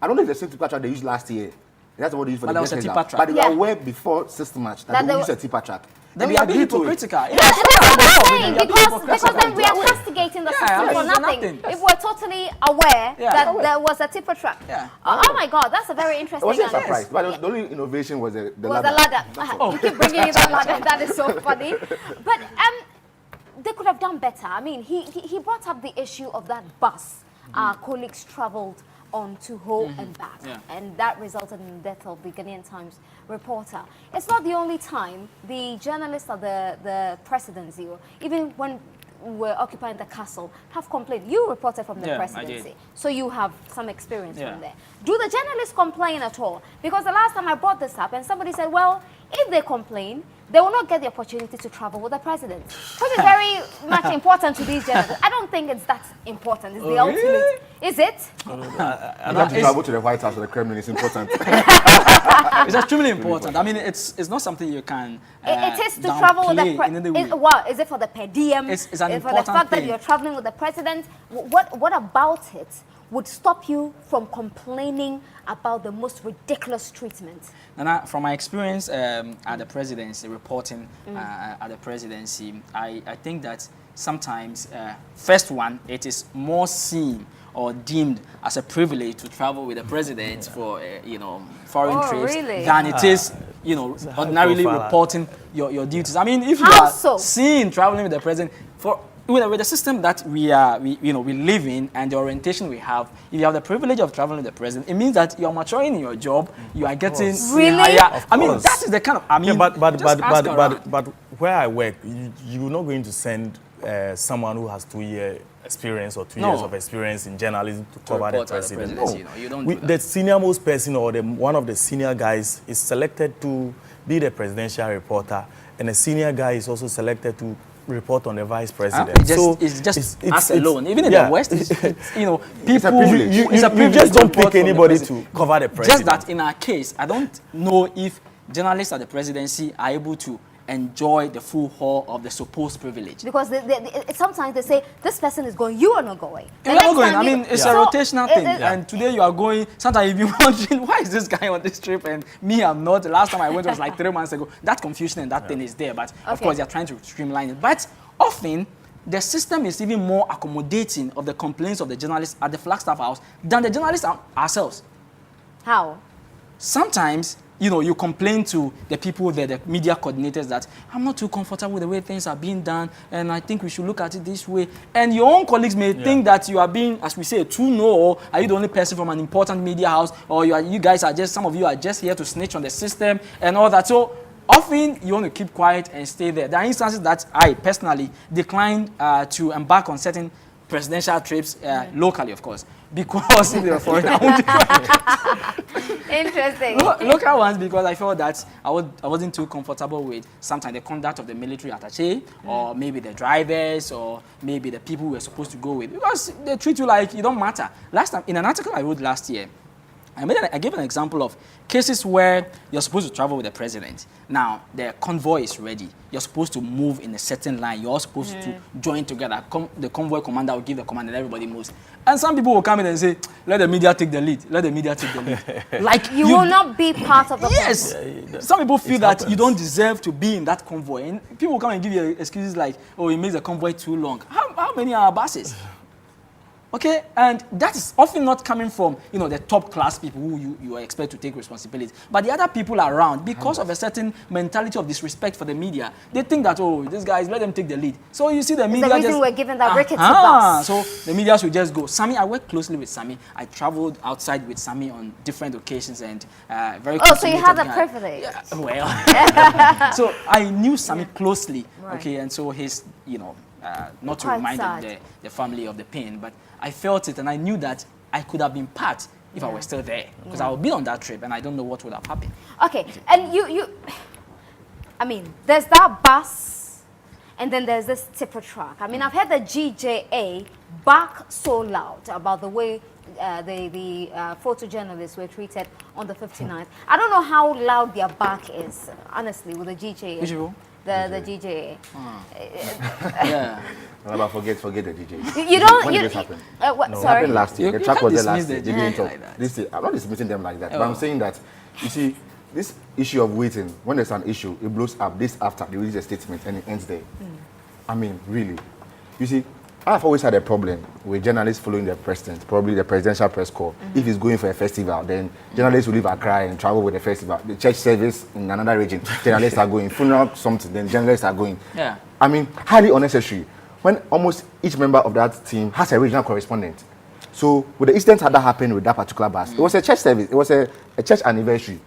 I don't know if the same tipper track they used last year. That's what they used for the dress rehearsal. Track. But they were aware before 6th March that they would use a tipper track. Then we are being hypocritical. That's what I'm saying, because then we are castigating the system for nothing. If we're totally aware that there was a tipper track. Oh my God, that's a very interesting answer. I wasn't surprised, but the only innovation was the ladder. You keep bringing in the ladder. That is so funny. But they could have done better. I mean, he brought up the issue of that bus our colleagues traveled on to Ho and back. And that resulted in the death of the Ghanaian Times reporter. It's not the only time the journalists at the presidency, or even when we're occupying the castle, have complained. You reported from the presidency, so you have some experience from there. Do the journalists complain at all? Because the last time I brought this up and somebody said, well, if they complain, they will not get the opportunity to travel with the president, which is very much important to these journalists. I don't think it's that important. It's the ultimate. Is it? Not to travel to the White House or the Kremlin is important. It's extremely important. I mean, it's not something you can. It is to travel with the president. Well, is it for the per diem? It's an important for the fact thing. that you're traveling with the president. What about it would stop you from complaining about the most ridiculous treatment? And from my experience at the presidency, reporting at the presidency, I think that sometimes, first one, it is more seen or deemed as a privilege to travel with the president for, foreign trips than it is, ordinarily reporting your duties. I mean, if you are seen traveling with the president with the system that we live in and the orientation we have, if you have the privilege of traveling with the president, it means that you are maturing in your job, you are getting higher. I mean, that is the kind of, but where I work, you're not going to send someone who has 2-year experience or 2 years of experience in journalism to cover the president. No. You don't do that. The senior most person or one of the senior guys is selected to be the presidential reporter, and a senior guy is also selected to report on the vice president. It's just us alone. Even in the West, it's, you know, people. It's a privilege. You just don't pick anybody to cover the president. Just that in our case, I don't know if journalists at the presidency are able to enjoy the full haul of the supposed privilege. Because sometimes they say, this person is going, you are not going. You are not going. I mean, it's a rotational thing. And today you are going, sometimes you'll be wondering, why is this guy on this trip and me, I'm not? The last time I went was like 3 months ago. That confusion and that thing is there. But of course, they're trying to streamline it. But often, the system is even more accommodating of the complaints of the journalists at the Flagstaff House than the journalists ourselves. How? Sometimes, you know, you complain to the people there, the media coordinators, that I'm not too comfortable with the way things are being done, and I think we should look at it this way. And your own colleagues may think that you are being, as we say, too no, or are you the only person from an important media house, or you guys are just, some of you are just here to snitch on the system and all that. So often you want to keep quiet and stay there. There are instances that I personally declined to embark on certain presidential trips locally, of course, because if they were foreign, I wouldn't. Interesting. Local ones, because I felt that I wasn't too comfortable with sometimes the conduct of the military attaché, or maybe the drivers, or maybe the people we were supposed to go with, because they treat you like you don't matter. Last time, in an article I wrote last year, I gave an example of cases where you're supposed to travel with the president. Now, the convoy is ready. You're supposed to move in a certain line. You're all supposed to join together. The convoy commander will give the command and everybody moves. And some people will come in and say, let the media take the lead. Let the media take the lead. Like you will not be part of the convoy. Some people feel that you don't deserve to be in that convoy. And people will come and give you excuses like, oh, it makes the convoy too long. How many are buses? Okay, and that is often not coming from, you know, the top class people who you expect to take responsibility, but the other people around, because of a certain mentality of disrespect for the media, they think that, oh, these guys, let them take the lead. So you see the media the reason we're given that rickety bus. So the media should just go. Sammy, I work closely with Sammy. I traveled outside with Sammy on different occasions and very. Oh, so you had that privilege. Yeah, well, so I knew Sammy closely. Right. Okay, and so his, you know, not to remind the family of the pain, but I felt it and I knew that I could have been part if I were still there, because I would be on that trip and I don't know what would have happened. Okay, and I mean, there's that bus and then there's this tipper truck. I mean, I've heard the GJA bark so loud about the way the photojournalists were treated on the 59th. I don't know how loud their bark is, honestly, with the GJA. Visual? The GJA. Yeah. But forget the DJ. You don't. When did this happen? What? No, it Sorry. happened last year. The track was there last year. They didn't talk. Like that. This year, I'm not dismissing them like that, but I'm saying that, you see, this issue of waiting, when there's an issue, it blows up. This after they release a statement and it ends there. I mean, really. You see, I've always had a problem with journalists following the president, probably the presidential press corps. If he's going for a festival, then journalists will leave Accra and travel with the festival. The church service in another region, journalists are going. Funeral, something, then journalists are going. Yeah. I mean, highly unnecessary. When almost each member of that team has a regional correspondent. So with the incident that happened with that particular bus, it was a church service, it was a church anniversary.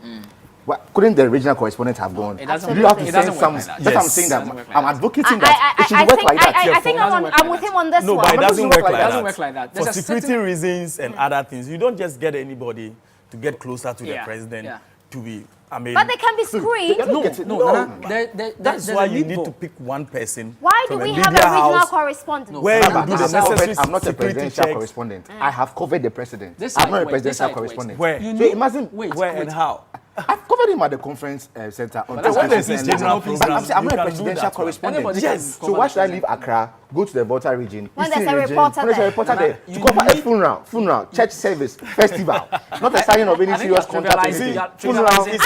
Why couldn't the regional correspondent have gone? It doesn't You have to it send doesn't some. work like that. That's what I'm Yes. saying, It that doesn't work like I'm that. advocating that it should work like that. I think I'm with him on this No, one. but it doesn't work like It that. doesn't work like that. For There's a security certain- reasons and other things, you don't just get anybody to get closer to the president to be. I mean, But they can be screened. that's why you need to pick one person. Why do from we a have a media regional house correspondent? where you do the necessary I'm not a security presidential checks. correspondent. I have covered the president. This I'm side not a works, presidential this side correspondent. works. You So need- imagine Where and how? I've covered him at the conference center. On that's Tuesday what there's and this Wednesday. general I'm program, saying I'm you not a can do presidential that one. correspondent. Anybody can So cover why the should I leave president. Accra, go to the Volta region, When Eastern there's a region, reporter when there's a there. reporter there to You cover a need- funeral, church service, festival, not a signing of any I think serious you're contract. trivializing anything. that. Funeral, I don't think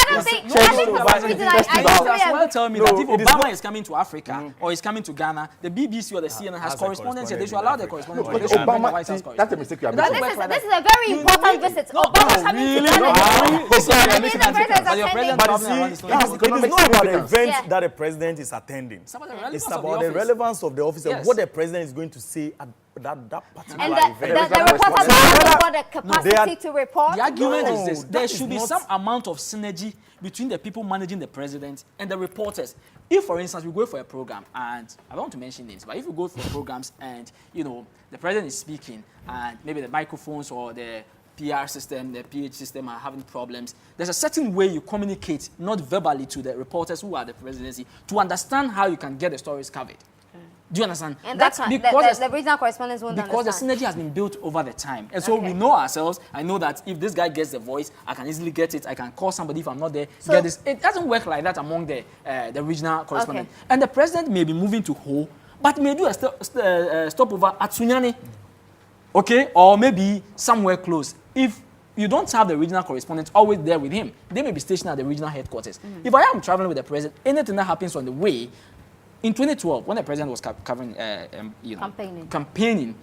for some reason You should as well tell me that if it is Obama not- is coming to Africa or is coming to Ghana, the BBC or the CNN has has a correspondence here. They should correspondent allow in the Africa. correspondence. No, They but should bring the Obama, White House see, that's the correspondent. mistake you are It doesn't making. work like This that. is a very important visit. Obama's coming to Ghana. But your president But you probably see, around this it time. is not about the event Yeah. that the president is attending. It's about the relevance It's of the about the office. relevance of the office Yes. and what the president is going to say at that particular And event. the reporters haven't got the capacity to report. The argument is this: No, there that should is be not- some amount of synergy between the people managing the president and the reporters. If, for instance, we go for a program, and I don't want to mention names, but if we go for programs and the president is speaking, and maybe the microphones or the PR system, the PH system are having problems, there's a certain way you communicate, not verbally, to the reporters who are the presidency, to understand how you can get the stories covered. Do you understand? And That's because the regional correspondents won't because understand. the synergy has been built over the time. And so we know ourselves. I know that if this guy gets the voice, I can easily get it. I can call somebody if I'm not there. So, get this. It doesn't work like that among the regional correspondent. And the president may be moving to Ho, but may do a stopover at Sunyani. Okay? Or maybe somewhere close. If you don't have the regional correspondent always there with him, they may be stationed at the regional headquarters. If I am traveling with the president, anything that happens on the way, in 2012, when the president was campaigning,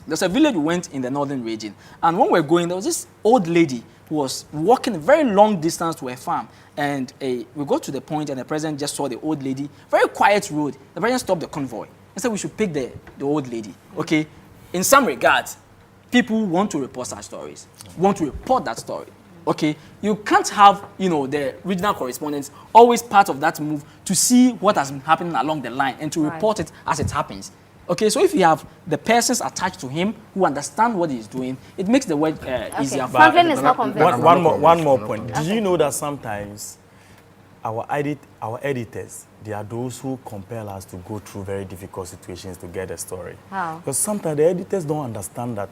there's a village we went in the northern region. And when we were going, there was this old lady who was walking a very long distance to her farm. And we got to the point, and the president just saw the old lady, very quiet road. The president stopped the convoy and said we should pick the old lady. Okay? In some regards, people want to report such stories, want to report that story. Okay, you can't have, the regional correspondents always part of that move to see what has been happening along the line and to report it as it happens. Okay, so if you have the persons attached to him who understand what he's doing, it makes the work easier. Franklin is not convinced. One more point. Do you know that sometimes our editors, they are those who compel us to go through very difficult situations to get a story? How? Because sometimes the editors don't understand that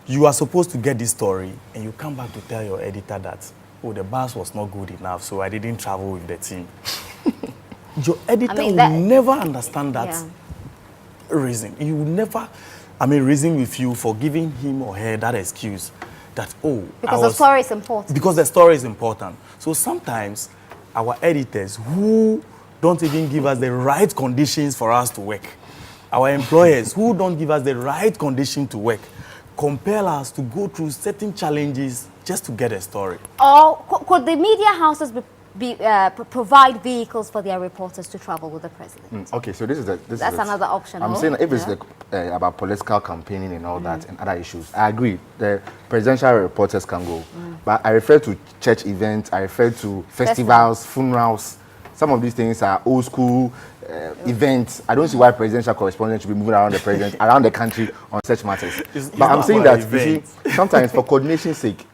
you are supposed to get this story, and you come back to tell your editor that, oh, the bus was not good enough, so I didn't travel with the team. Your editor will never understand that reason. He will never, reason with you for giving him or her that excuse that, because the story is important. Because the story is important. So sometimes our editors who don't even give us the right conditions for us to work, our employers who don't give us the right condition to work, compel us to go through certain challenges just to get a story. Or could the media houses provide vehicles for their reporters to travel with the president? Okay, so that's another option. I'm saying if it's about political campaigning and all that and other issues, I agree. The presidential reporters can go, but I refer to church events. I refer to festivals, funerals. Some of these things are old school events. I don't see why presidential correspondents should be moving around around the country on such matters. But I'm saying that, you see, sometimes for coordination's sake,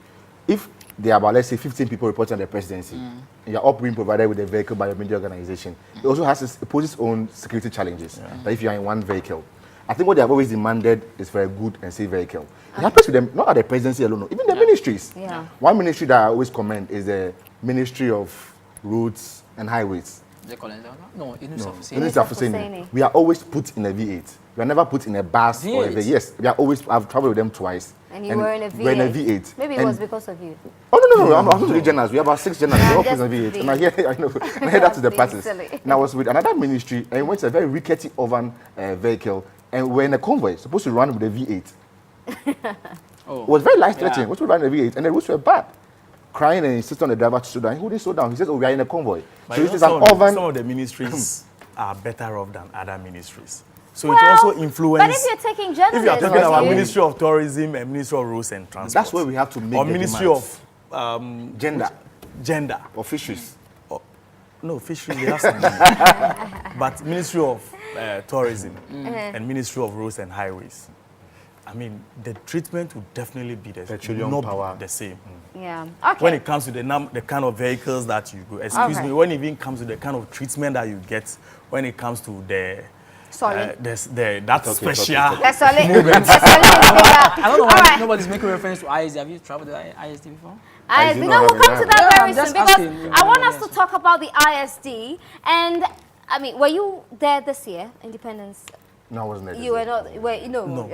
if there are about, let's say, 15 people reporting on the presidency, and you're all being provided with a vehicle by a media organization, it also poses its own security challenges. That if you are in one vehicle, I think what they have always demanded is for a good and safe vehicle. It happens with them, not at the presidency alone, even the ministries. One ministry that I always commend is the Ministry of Roads and Highways. We are always put in a V8. We are never put in a bus or a V8. Yes, I've traveled with them twice. And you were in a V8. We're in a V8. Maybe it was because of you. Oh, no. I'm not really generals. We have about 6 generals. We're all put in a V8. And I hear that to the parties. And I was with another ministry, and we went to a very rickety oven vehicle, and we're in a convoy, supposed to run with a V8. It was very life-threatening. We're supposed to run a V8, and the routes were bad. Crying and insisting on the driver to slow down. He wouldn't slow down. He says, we are in a convoy. But so some of the ministries are better off than other ministries. So it also influences. But if you're taking journalists, if you are talking about Ministry of Tourism and Ministry of Roads and Transport, that's where we have to make. Or Ministry of Gender or fisheries. No, fisheries they have some. But Ministry of Tourism and Ministry of Roads and Highways. The treatment would definitely be the same. Yeah. Okay. When it comes to the kind of vehicles that you go, when it even comes to the kind of treatment that you get, when it comes to the special movement. I don't know why nobody's making reference to ISD. Have you traveled to ISD before? ISD. We'll come to that very soon because I want us to talk about the ISD. And were you there this year, Independence? No, I wasn't there. You were not. No.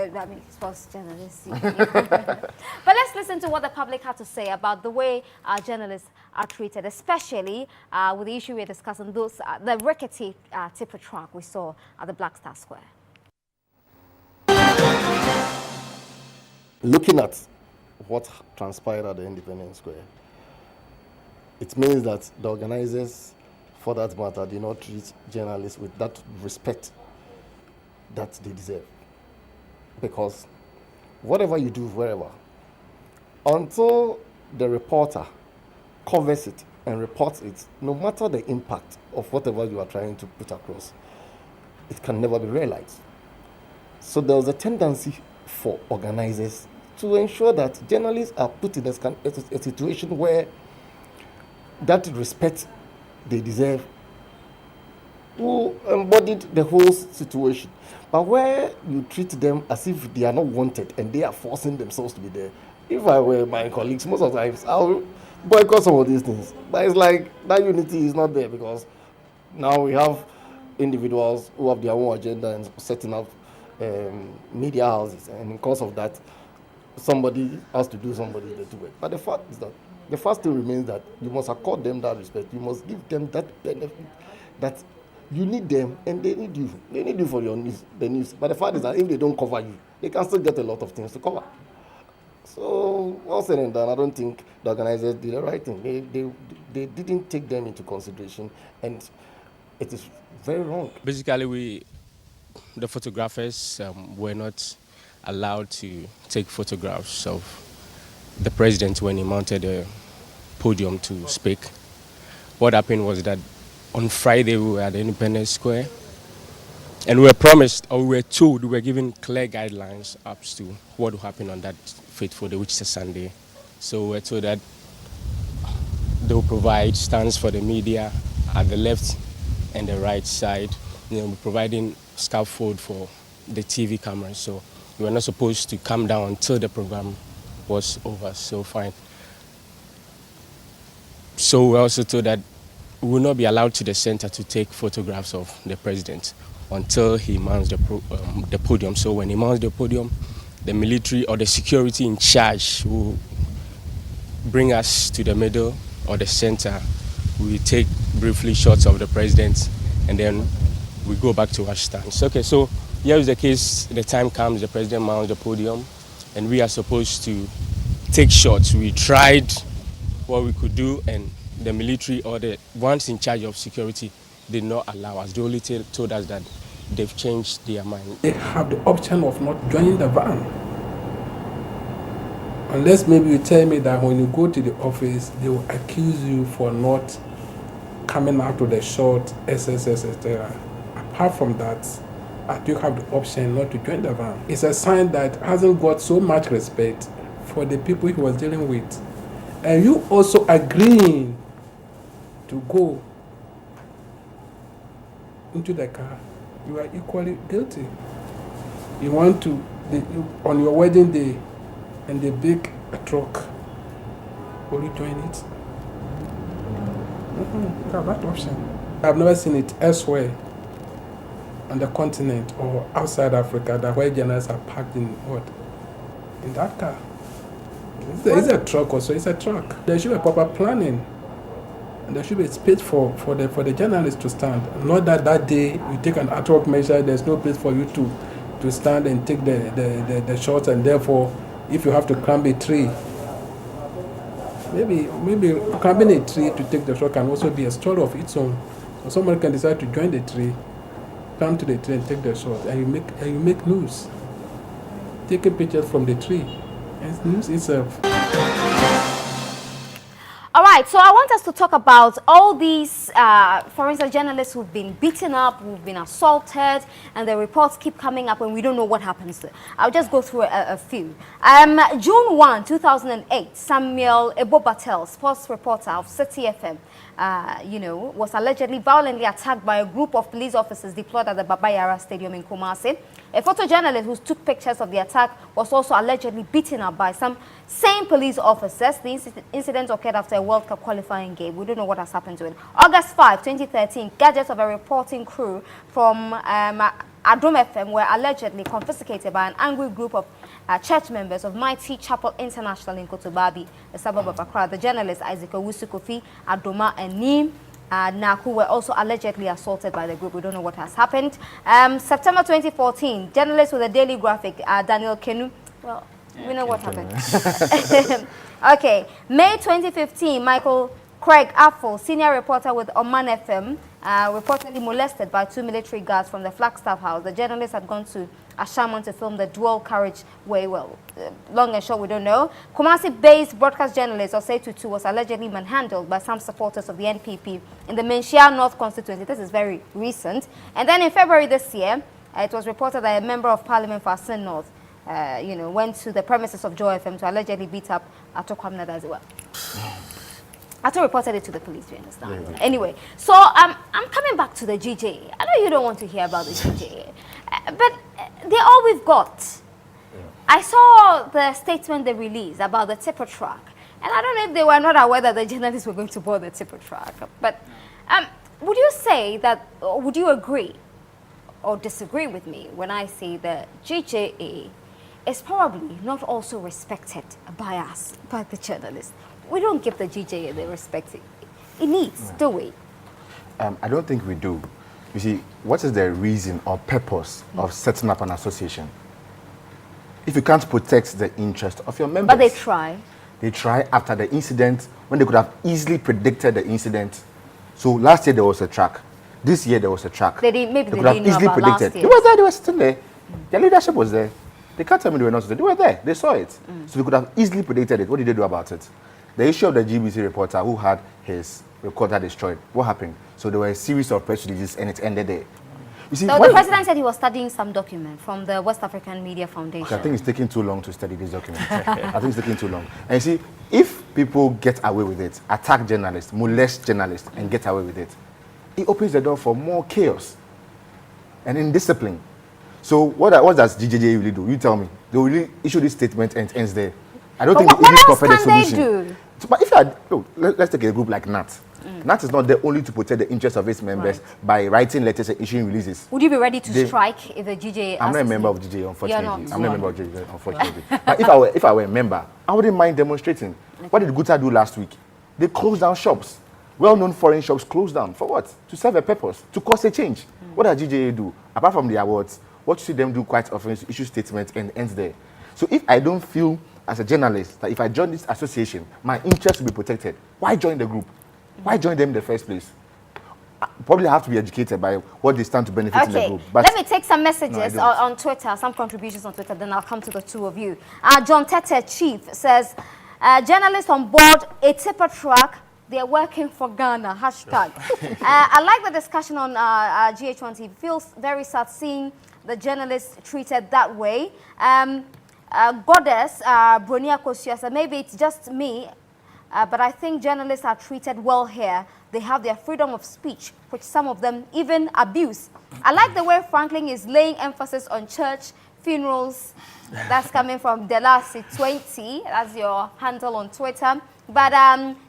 Sports journalists. But let's listen to what the public had to say about the way our journalists are treated, especially with the issue we're discussing, the rickety tipper truck we saw at the Black Star Square. Looking at what transpired at the Independence Square, it means that the organizers, for that matter, did not treat journalists with that respect that they deserve. Because whatever you do, wherever, until the reporter covers it and reports it, no matter the impact of whatever you are trying to put across, it can never be realized. So there was a tendency for organizers to ensure that journalists are put in a situation where that respect they deserve who embodied the whole situation. But where you treat them as if they are not wanted and they are forcing themselves to be there. If I were my colleagues, most of the times I'll boycott some of these things. But it's like that unity is not there because now we have individuals who have their own agenda and setting up media houses, and because of that, somebody has to do somebody's dirty work. But the fact is that the first thing remains that you must accord them that respect. You must give them that benefit that you need them and they need you. They need you for your news, the news. But the fact is that if they don't cover you, they can still get a lot of things to cover. So, all said and done, I don't think the organizers did the right thing. They didn't take them into consideration, and it is very wrong. Basically, the photographers were not allowed to take photographs of the president when he mounted a podium to speak. What happened was that on Friday we were at the Independence Square, and we were promised, or we were told, we were given clear guidelines as to what will happen on that fateful day, which is a Sunday. So we were told that they will provide stands for the media at the left and the right side. They will be providing scaffold for the TV cameras. So we were not supposed to come down until the program was over. So fine. So we were also told that we will not be allowed to the center to take photographs of the president until he mounts the podium. So when he mounts the podium, the military or the security in charge will bring us to the middle or the center. We take briefly shots of the president and then we go back to our stands. Okay, so here is the case. The time comes, the president mounts the podium and we are supposed to take shots. We tried what we could do, and the military or the ones in charge of security did not allow us. They only told us that they've changed their mind. They have the option of not joining the van. Unless maybe you tell me that when you go to the office, they will accuse you for not coming out to the shot, etc. Apart from that, I do have the option not to join the van. It's a sign that hasn't got so much respect for the people he was dealing with. And you also agreeing to go into the car, you are equally guilty. You want to, on your wedding day, and they big a truck, will you join it? You have that option. I've never seen it elsewhere on the continent or outside Africa that where journalists are packed in what? In that car. It's a truck also, it's a truck. There should be proper planning. And there should be space for the journalists to stand. Not that day you take an ad hoc measure, there's no place for you to stand and take the shots, and therefore if you have to climb a tree, maybe climbing a tree to take the shot can also be a story of its own. So somebody can decide to join the tree, climb to the tree and take the shot, and you make news. Taking pictures from the tree. It's news itself. All right, so I want us to talk about all these, for instance, journalists who've been beaten up, who've been assaulted, and the reports keep coming up and we don't know what happens to them. I'll just go through a few. June 1, 2008, Samuel Ebobatel, sports reporter of City FM, was allegedly violently attacked by a group of police officers deployed at the Babayara Stadium in Kumasi. A photojournalist who took pictures of the attack was also allegedly beaten up by some same police officers. The incident occurred after a World Cup qualifying game. We don't know what has happened to it. August 5, 2013, gadgets of a reporting crew from Adom FM were allegedly confiscated by an angry group of church members of Mighty Chapel International in Kotobabi, a suburb of Accra. The journalists Isaac Owusu Kofi, Adoma, and Neem Naku were also allegedly assaulted by the group. We don't know what has happened. September 2014, journalist with the Daily Graphic, Daniel Kenu. Well, we know what happened. Okay. May 2015, Michael Craig Apple, senior reporter with Oman FM, reportedly molested by 2 military guards from the Flagstaff House. The journalist had gone to Ashaman to film the dual carriageway. Well, long and short, we don't know. Kumasi-based broadcast journalist Osei Tutu was allegedly manhandled by some supporters of the NPP in the Menchia North constituency. This is very recent. And then in February this year, it was reported that a member of parliament for Asin North, went to the premises of Joy FM to allegedly beat up Atokwam Nada as well. I thought reported it to the police, you understand? Yeah. Anyway, so I'm coming back to the GJA. I know you don't want to hear about the GJA, but they're all we've got. Yeah. I saw the statement they released about the tipper truck, and I don't know if they were not aware that the journalists were going to board the tipper truck. But would you say that, or would you agree or disagree with me when I say the GJA is probably not also respected by us, by the journalists? We don't give the GJA the respect it needs, do we? I don't think we do. You see, what is the reason or purpose of setting up an association? If you can't protect the interest of your members. But they try. They try after the incident, when they could have easily predicted the incident. So last year there was a track. This year there was a track. Maybe they could have didn't know easily about predicted. last year. They were there, they were sitting there. Their leadership was there. They can't tell me they were not there. They were there. They saw it. So they could have easily predicted it. What did they do about it? The issue of the GBC reporter who had his recorder destroyed. What happened? So there were a series of press releases and it ended there. You see, so the president said he was studying some document from the West African Media Foundation. Okay, I think it's taking too long to study this document. I think it's taking too long. And you see, if people get away with it, attack journalists, molest journalists, and get away with it, it opens the door for more chaos and indiscipline. So what does GJJ really do? You tell me. They will really issue this statement and it ends there. I don't think they even offer the solution. What else can they do? So, but if you are, let's take a group like NAT. NAT is not there only to protect the interests of its members by writing letters and issuing releases. Would you be ready to strike if the GJA? I'm not a member of GJA, unfortunately. You're not. I'm not a member of GJA, unfortunately. But if I were a member, I wouldn't mind demonstrating. Okay. What did Guta do last week? They closed down shops. Well-known foreign shops closed down. For what? To serve a purpose, to cause a change. What does GJA do? Apart from the awards, what you see them do quite often is issue statements and ends there. So if I don't feel as a journalist that if I join this association, my interests will be protected, why join the group? Why join them in the first place? I probably have to be educated by what they stand to benefit in the group. But let me take some messages on Twitter, some contributions on Twitter, then I'll come to the two of you. John Tete, Chief, says, journalists on board a tipper truck, they're working for Ghana, hashtag. I like the discussion on GH1 TV. Feels very sad seeing the journalists treated that way. Goddess, Bronia Kosia said, maybe it's just me, but I think journalists are treated well here. They have their freedom of speech, which some of them even abuse. I like the way Franklin is laying emphasis on church, funerals. That's coming from Delasi20. That's your handle on Twitter. But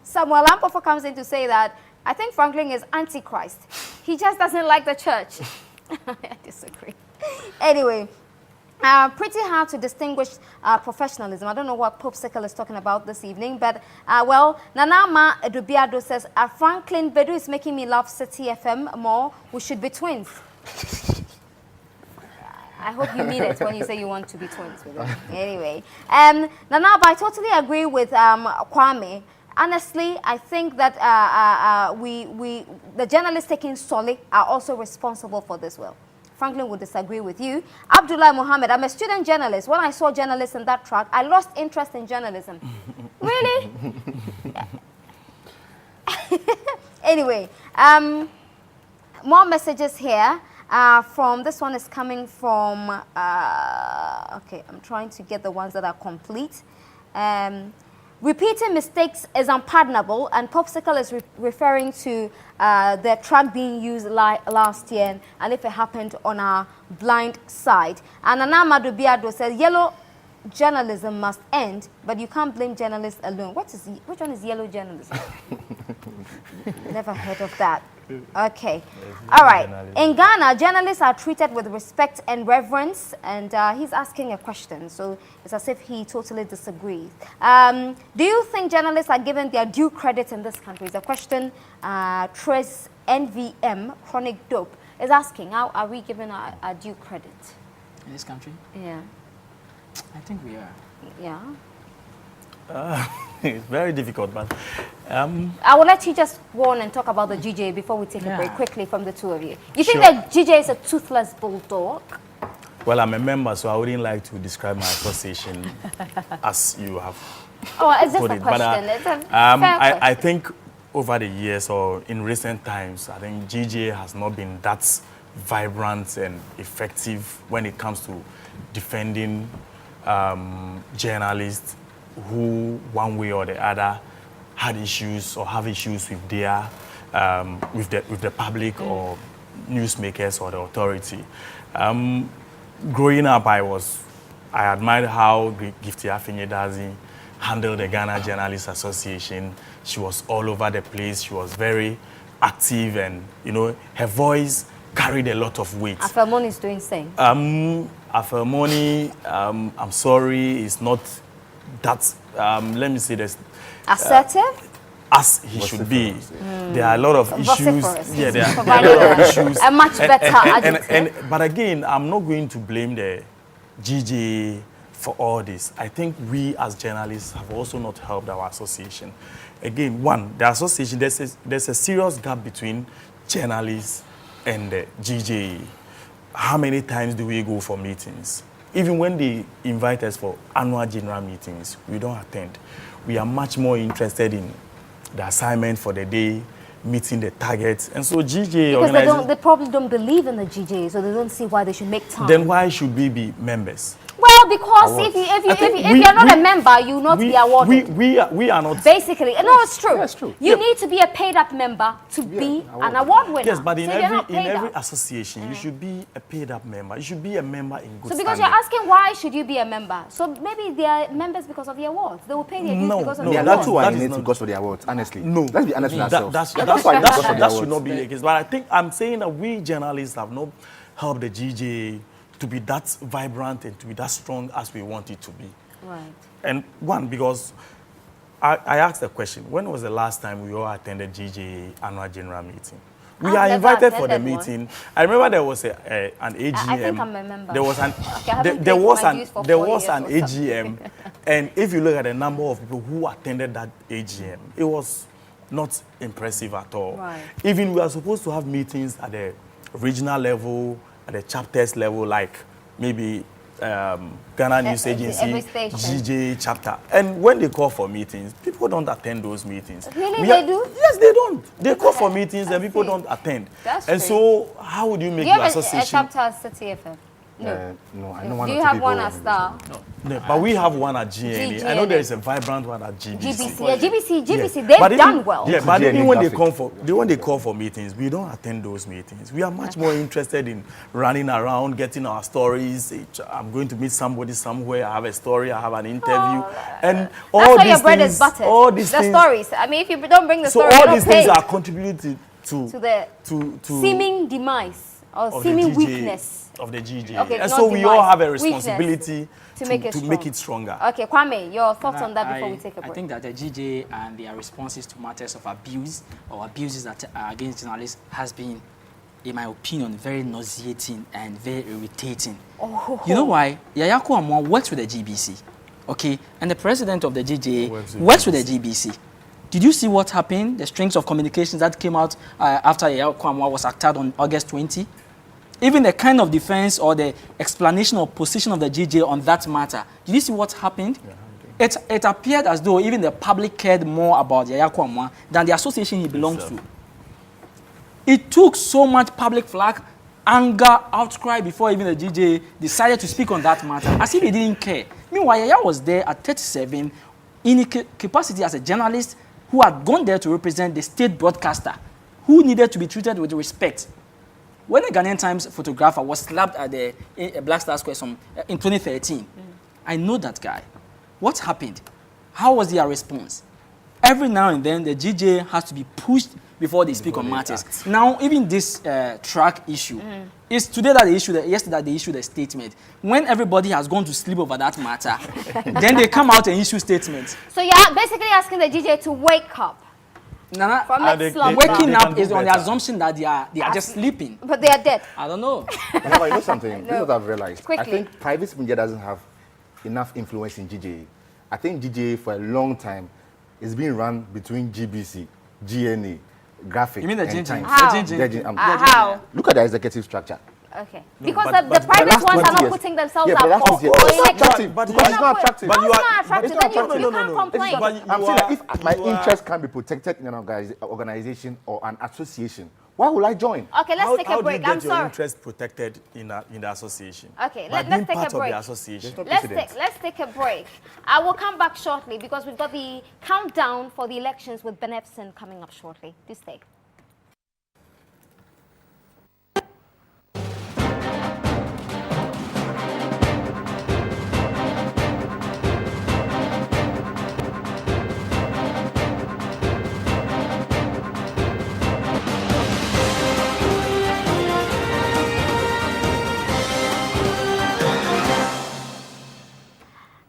Samuel Ampofo comes in to say that I think Franklin is antichrist. He just doesn't like the church. I disagree. Anyway. Pretty hard to distinguish professionalism. I don't know what Pope Sickle is talking about this evening, but well, Nanama Edubiado says, Franklin Bedu is making me love City FM more. We should be twins. I hope you mean it when you say you want to be twins with him. Anyway, Nanaba, I totally agree with Kwame. Honestly, I think that the journalists taking Solly are also responsible for this. Well, Franklin would disagree with you. Abdullah Mohammed, I'm a student journalist. When I saw journalists in that track, I lost interest in journalism. Really? Anyway, more messages here. From this one is coming from, okay, I'm trying to get the ones that are complete. Repeating mistakes is unpardonable, and Popsicle is referring to the track being used last year, and if it happened on our blind side. And Anama Dubiado says, yellow journalism must end, but you can't blame journalists alone. Which one is yellow journalism? Never heard of that. Okay. All right. In Ghana, journalists are treated with respect and reverence, and he's asking a question, so it's as if he totally disagrees. Do you think journalists are given their due credit in this country? It's a question Tres NVM, Chronic Dope, is asking. How are we given our due credit? In this country? Yeah. I think we are. Yeah. It's very difficult, but I will let you just go on and talk about the GJ before we take a break quickly from the two of you. You think that GJ is a toothless bulldog? Well, I'm a member, so I wouldn't like to describe my association as you have. Oh, it's just a question. It's a fair question. I think over the years or in recent times, I think GJ has not been that vibrant and effective when it comes to defending journalists who, one way or the other, had issues or have issues with their with the public or newsmakers or the authority. Growing up, I admired how Gifty Afinyedazi handled the Ghana Journalists Association. She was all over the place. She was very active, and her voice carried a lot of weight. Afemoni is doing same. Afemoni, I'm sorry, is not that. Let me say this. Assertive. As he should be. There are a lot of issues. Yeah, there are a lot of issues. A much better adjective. But again, I'm not going to blame the GJ for all this. I think we as journalists have also not helped our association. Again, the association, there's a serious gap between journalists and the GJ. How many times do we go for meetings? Even when they invite us for annual general meetings, we don't attend. We are much more interested in the assignment for the day, meeting the targets. And so GJ because they probably don't believe in the GJ, so they don't see why they should make time. Then why should we be members? Well, because if you're not a member, you will not be awarded. We are not. Basically, no, it's true. That's true. You need to be a paid-up member to be an award winner. Yes, but in so every association, you should be a paid-up member. You should be a member in good So because standing. you're asking why should you be a member, so maybe they are members because of the awards. They will pay their dues because of the awards. That's why it because of the awards. Honestly, no. Let's be honest with ourselves. That should not be the case. But I think I'm saying that we journalists have not helped the GJ to be that vibrant and to be that strong as we want it to be. Right. And because I asked the question, when was the last time we all attended GJ annual general meeting? We are invited for the meeting. I remember there was an AGM. I think I'm a member. There was an AGM, and if you look at the number of people who attended that AGM, it was not impressive at all. Right. Even we are supposed to have meetings at the regional level, at the chapters level, like maybe Ghana News Agency, GJ chapter. And when they call for meetings, people don't attend those meetings. Really, they do? Yes, they don't. They call for meetings and people don't attend. That's and true. So how would you make your association? A chapter at City FM? No, I know one. Do you have one at Star? No, but we have one at GNA. I know there is a vibrant one at GBC. GBC, they've done well. Yeah, but even when they call for meetings, we don't attend those meetings. We are much more interested in running around, getting our stories. I'm going to meet somebody somewhere. I have a story. I have an interview, and all that's why these your bread things, is buttered. all these the things, stories. I mean, if you don't bring the so story, all these things are contributing to the seeming demise or seeming weakness of the GJ. Okay, and so we all have a responsibility to make it stronger. Okay, Kwame, your thoughts on that before we take a break? I think that the GJ and their responses to matters of abuse or abuses that are against journalists has been, in my opinion, very nauseating and very irritating. You know why? Yaya Anamoah works with the GBC, okay? And the president of the GJ works with the GBC. Did you see what happened? The strings of communications that came out after Yaya Anamoah was attacked on August 20? Even the kind of defense or the explanation or position of the GJ on that matter. Did you see what happened? Yeah, it appeared as though even the public cared more about Yaya Anamoah than the association he belongs to. It took so much public flag, anger, outcry before even the GJ decided to speak on that matter, as if he didn't care. Meanwhile, Yaya was there at 37 in a capacity as a journalist who had gone there to represent the state broadcaster, who needed to be treated with respect. When the Ghanaian Times photographer was slapped at the Black Star Square in 2013, I know that guy. What happened? How was their response? Every now and then, the GJ has to be pushed before they speak on matters. Now, even this track issue, it's today that they issued, yesterday they issued a statement. When everybody has gone to sleep over that matter, then they come out and issue statements. So you're basically asking the GJ to wake up. Nana, waking up is on the assumption that they are just sleeping. But they are dead. I don't know. You know something? This is what I've realized. Quickly. I think private media doesn't have enough influence in GJ. I think GJ for a long time is being run between GBC, GNA, Graphic, you mean the and Times. How? Look at the executive structure. Okay. No, because the private ones are not putting themselves up for attractive. Because it's not attractive. But you are not attractive. Then you can't complain. I'm saying that if my interest can be protected in an organization or an association Why would I join? Okay, let's take a break. How I'm do you get your sorry. interest protected in the association? Okay, By let's being take a part of break. the association. Let's take a break. I will come back shortly because we've got the countdown for the elections with Beneficent coming up shortly. Do stay.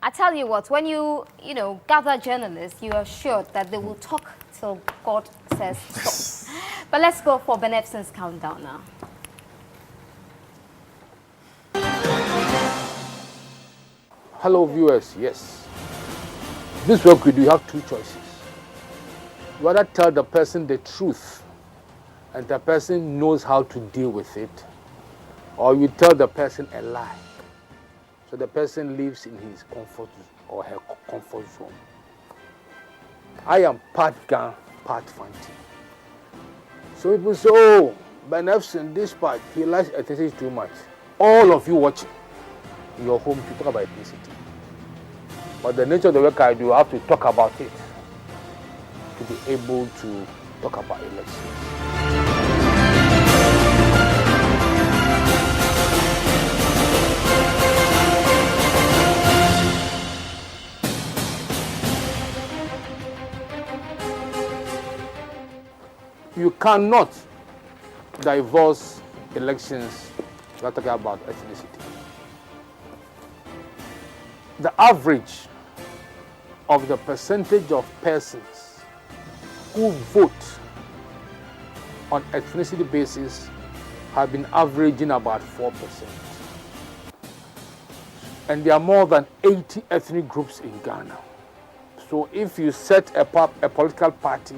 I tell you what, when you gather journalists, you are sure that they will talk till God says stop. But let's go for Beneficent's countdown now. Hello viewers, yes. This work we do, you have two choices. You either tell the person the truth and the person knows how to deal with it, or you tell the person a lie. So the person lives in his comfort or her comfort zone. I am part Gan, part Fanti. So people say, oh, Beneficent, this part, he likes ethnicity too much. All of you watching in your home, you talk about ethnicity. But the nature of the work I do, I have to talk about it to be able to talk about elections. You cannot divorce elections without talking about ethnicity. The average of the percentage of persons who vote on ethnicity basis have been averaging about 4%. And there are more than 80 ethnic groups in Ghana. So if you set a political party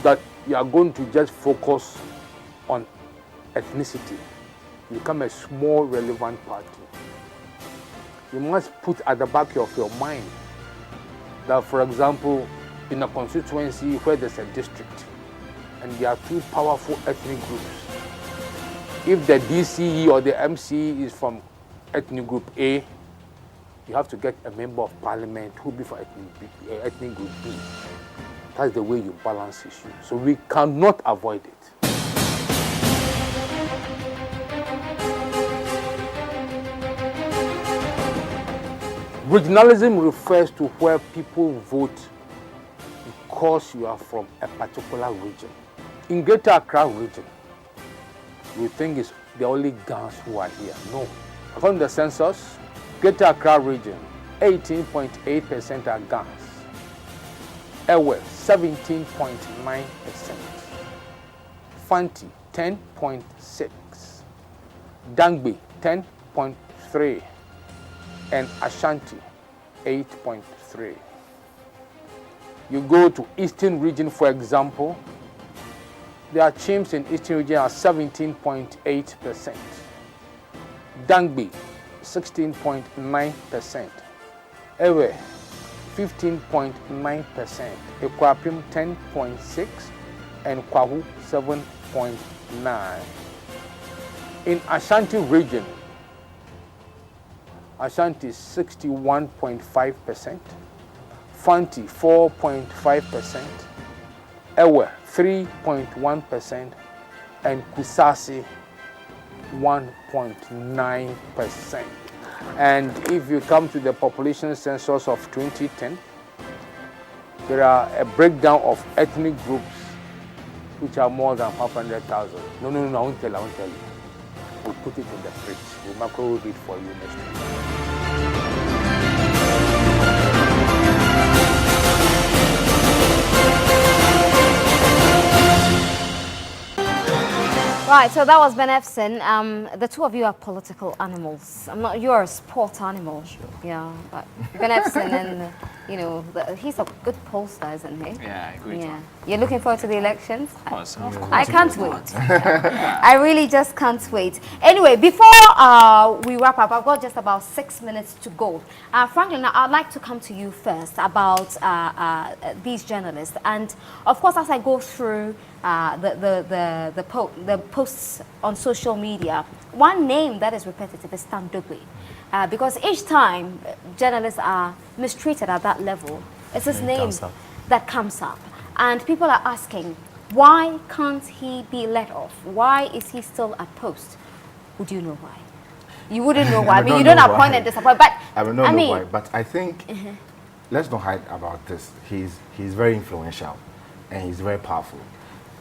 that you are going to just focus on ethnicity, you become a small relevant party. You must put at the back of your mind that, for example, in a constituency where there's a district and there are two powerful ethnic groups, if the DCE or the MCE is from ethnic group A, you have to get a member of parliament who will be for ethnic group B. That's the way you balance issues. So we cannot avoid it. Regionalism refers to where people vote because you are from a particular region. In Greater Accra region, we think it's the only Gans who are here. No. According to the census, Greater Accra region, 18.8% are Gans. Ewe, 17.9%. Fanti, 10.6%. Dangbe, 10.3%. And Ashanti, 8.3%. You go to Eastern region, for example, there are Chims in Eastern region are 17.8%. Dangbe, 16.9%. Ewe, 15.9%. Ekwapim, 10.6%. And Kwahu, 7.9%. In Ashanti region, Ashanti 61.5%, Fanti 4.5%, Ewe 3.1%, and Kusasi 1.9%. And if you come to the population census of 2010, there are a breakdown of ethnic groups which are more than 500,000. No, I won't tell you. We'll put it in the fridge. We'll microwave it for you next week. Right, so that was Ben Epson. The two of you are political animals. You're a sport animal. Sure. Yeah, but Ben Epson and, you know, he's a good pollster, isn't he? Yeah, I agree. Yeah. You're looking forward to the elections? Of course. I can't wait. I really just can't wait. Anyway, before we wrap up, I've got just about 6 minutes to go. Franklin, I'd like to come to you first about these journalists. And, of course, as I go through the posts on social media, one name that is repetitive is Stan Dogbe. Because each time journalists are mistreated at that level, it's his name that comes up. And people are asking, why can't he be let off? Why is he still at post? Would you know why? You wouldn't know why. I mean, you don't appoint and disappoint. But I will not know why. But I think, let's not hide about this. He's very influential and he's very powerful.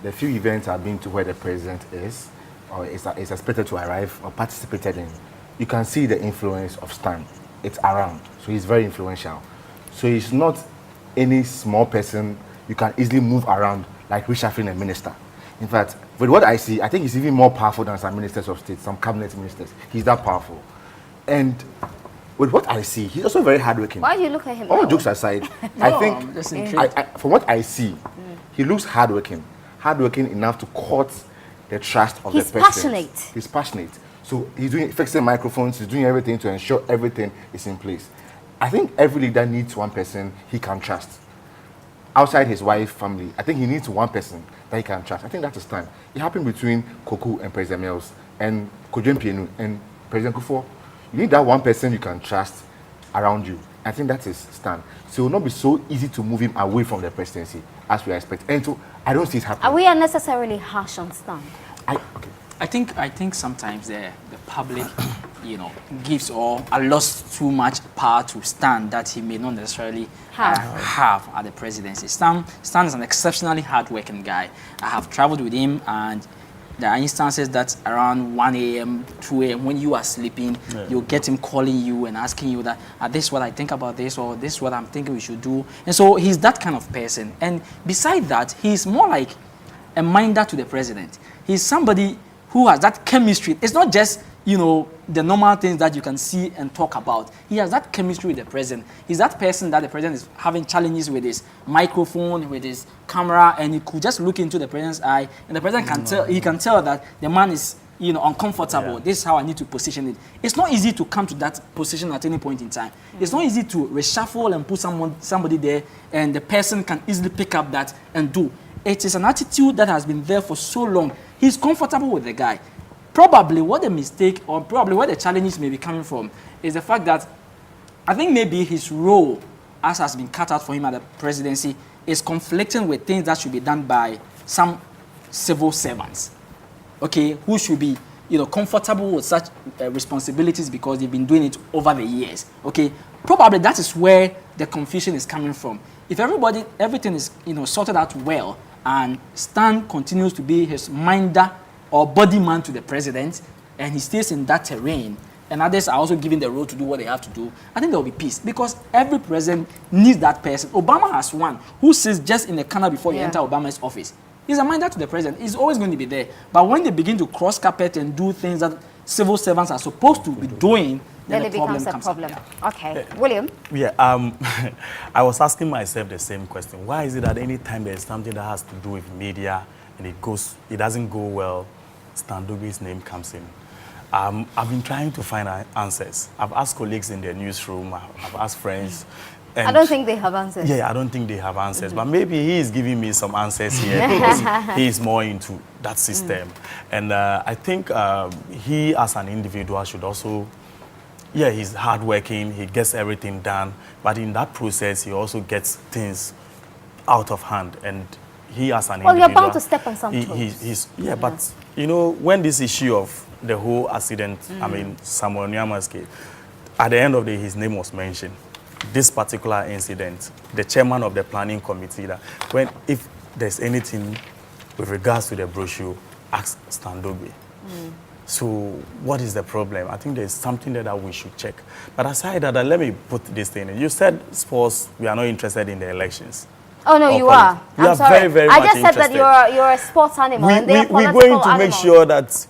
The few events I've been to where the president is, or is expected to arrive or participated in, you can see the influence of Stan. It's around. So he's very influential. So he's not any small person you can easily move around like reshuffling a minister. In fact, with what I see, I think he's even more powerful than some ministers of state, some cabinet ministers. He's that powerful. And with what I see, he's also very hardworking. Why do you look at him? All jokes aside, I think, from what I see, he looks hardworking enough to court the trust of the president. He's passionate. He's passionate. So he's fixing microphones, he's doing everything to ensure everything is in place. I think every leader needs one person he can trust. Outside his wife, family, I think he needs one person that he can trust. I think that's his time. It happened between Koku and President Mills and Kojo Mpienu and President Kufuor. You need that one person you can trust around you. I think that's his stand. So it will not be so easy to move him away from the presidency as we expect. And so I don't see it happening. Are we unnecessarily harsh on Stan? I think sometimes the public, you know, gives or allows too much power to Stan that he may not necessarily have at the presidency. Stan is an exceptionally hardworking guy. I have traveled with him, and there are instances that around 1 a.m., 2 a.m., when you are sleeping, you'll get him calling you and asking you that, this is what I think about this, or this is what I'm thinking we should do. And so he's that kind of person. And beside that, he's more like a minder to the president. He's somebody who has that chemistry. It's not just, you know, the normal things that you can see and talk about. He has that chemistry with the president. He's that person that the president is having challenges with his microphone, with his camera, and he could just look into the president's eye, and the president can tell. He can tell that the man is, you know, uncomfortable. This is how I need to position it. It's not easy to come to that position at any point in time. It's not easy to reshuffle and put somebody there, and the person can easily pick up that and do. It is an attitude that has been there for so long. He's comfortable with the guy. Probably what the mistake, or probably where the challenges may be coming from, is the fact that I think maybe his role, as has been cut out for him at the presidency, is conflicting with things that should be done by some civil servants, okay, who should be, you know, comfortable with such responsibilities because they've been doing it over the years, okay. Probably that is where the confusion is coming from. If everything is, you know, sorted out well, and Stan continues to be his minder or body man to the president, and he stays in that terrain, and others are also given the role to do what they have to do, I think there will be peace, because every president needs that person. Obama has one who sits just in the corner before you enter Obama's office. He's a minder to the president. He's always going to be there. But when they begin to cross carpet and do things that civil servants are supposed to be doing, then it becomes a problem. Okay. William? Yeah, I was asking myself the same question. Why is it that any time there's something that has to do with media and it doesn't go well, Stan Dogbe's name comes in? I've been trying to find answers. I've asked colleagues in the newsroom, I've asked friends. And I don't think they have answers. Yeah, I don't think they have answers. But maybe he is giving me some answers here because he is more into that system. And I think he, as an individual, should also, he's hardworking, he gets everything done. But in that process, he also gets things out of hand. And he, as an individual... Well, you're bound to step on some toes. But, you know, when this issue of the whole accident, I mean, Samuel Nyama's case, at the end of the day, his name was mentioned. This particular incident, the chairman of the planning committee, that if there's anything with regards to the brochure, ask Stan Dogbe. So what is the problem? I think there's something there that we should check. But aside that, let me put this thing in. You said sports, we are not interested in the elections. Oh no, you politics. are. We I'm are sorry. very, very I much just said that interested. you're a sports animal and they are We're political going to make animals. sure that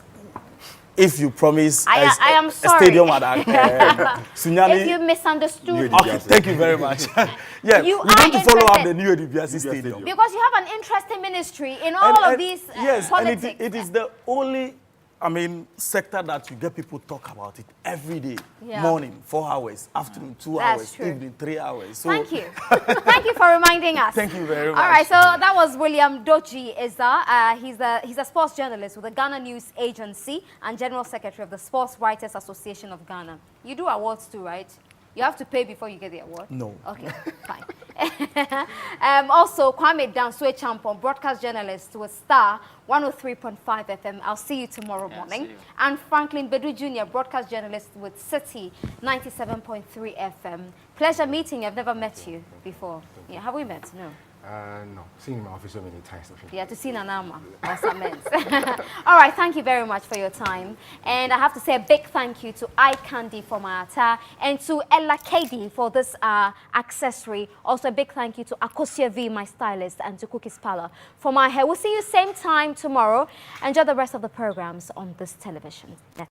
if you promise I am a sorry. stadium at Sunyani. If you misunderstood. Okay, thank you very much. Yeah, You we're going to follow up the interested. new Edibiasi Stadium. Because you have an interesting ministry in all of these yes, politics. and it is the only, sector that you get people talk about it every day. Yeah. Morning, 4 hours, afternoon, 2 That's hours, true. evening, 3 hours. So, Thank you. Thank you for reminding us. Thank you very much. All right, so that was William Doji Izza. He's a sports journalist with the Ghana News Agency and General Secretary of the Sports Writers Association of Ghana. You do awards too, right? You have to pay before you get the award? No. Okay, fine. Also, Kwame Danswe Champon, broadcast journalist with Star 103.5 FM. I'll see you tomorrow morning. And Franklin Bedu Jr., broadcast journalist with City 97.3 FM. Pleasure meeting you. I've never met you before. Yeah, have we met? No. No, seen in my office so many times. Yeah, to see Anamoah or Samens. All right, thank you very much for your time. And I have to say a big thank you to Eye Candy for my attire and to Ella Kadi for this accessory. Also a big thank you to Akosia V, my stylist, and to Cookies Parlor for my hair. We'll see you same time tomorrow. Enjoy the rest of the programs on this television network.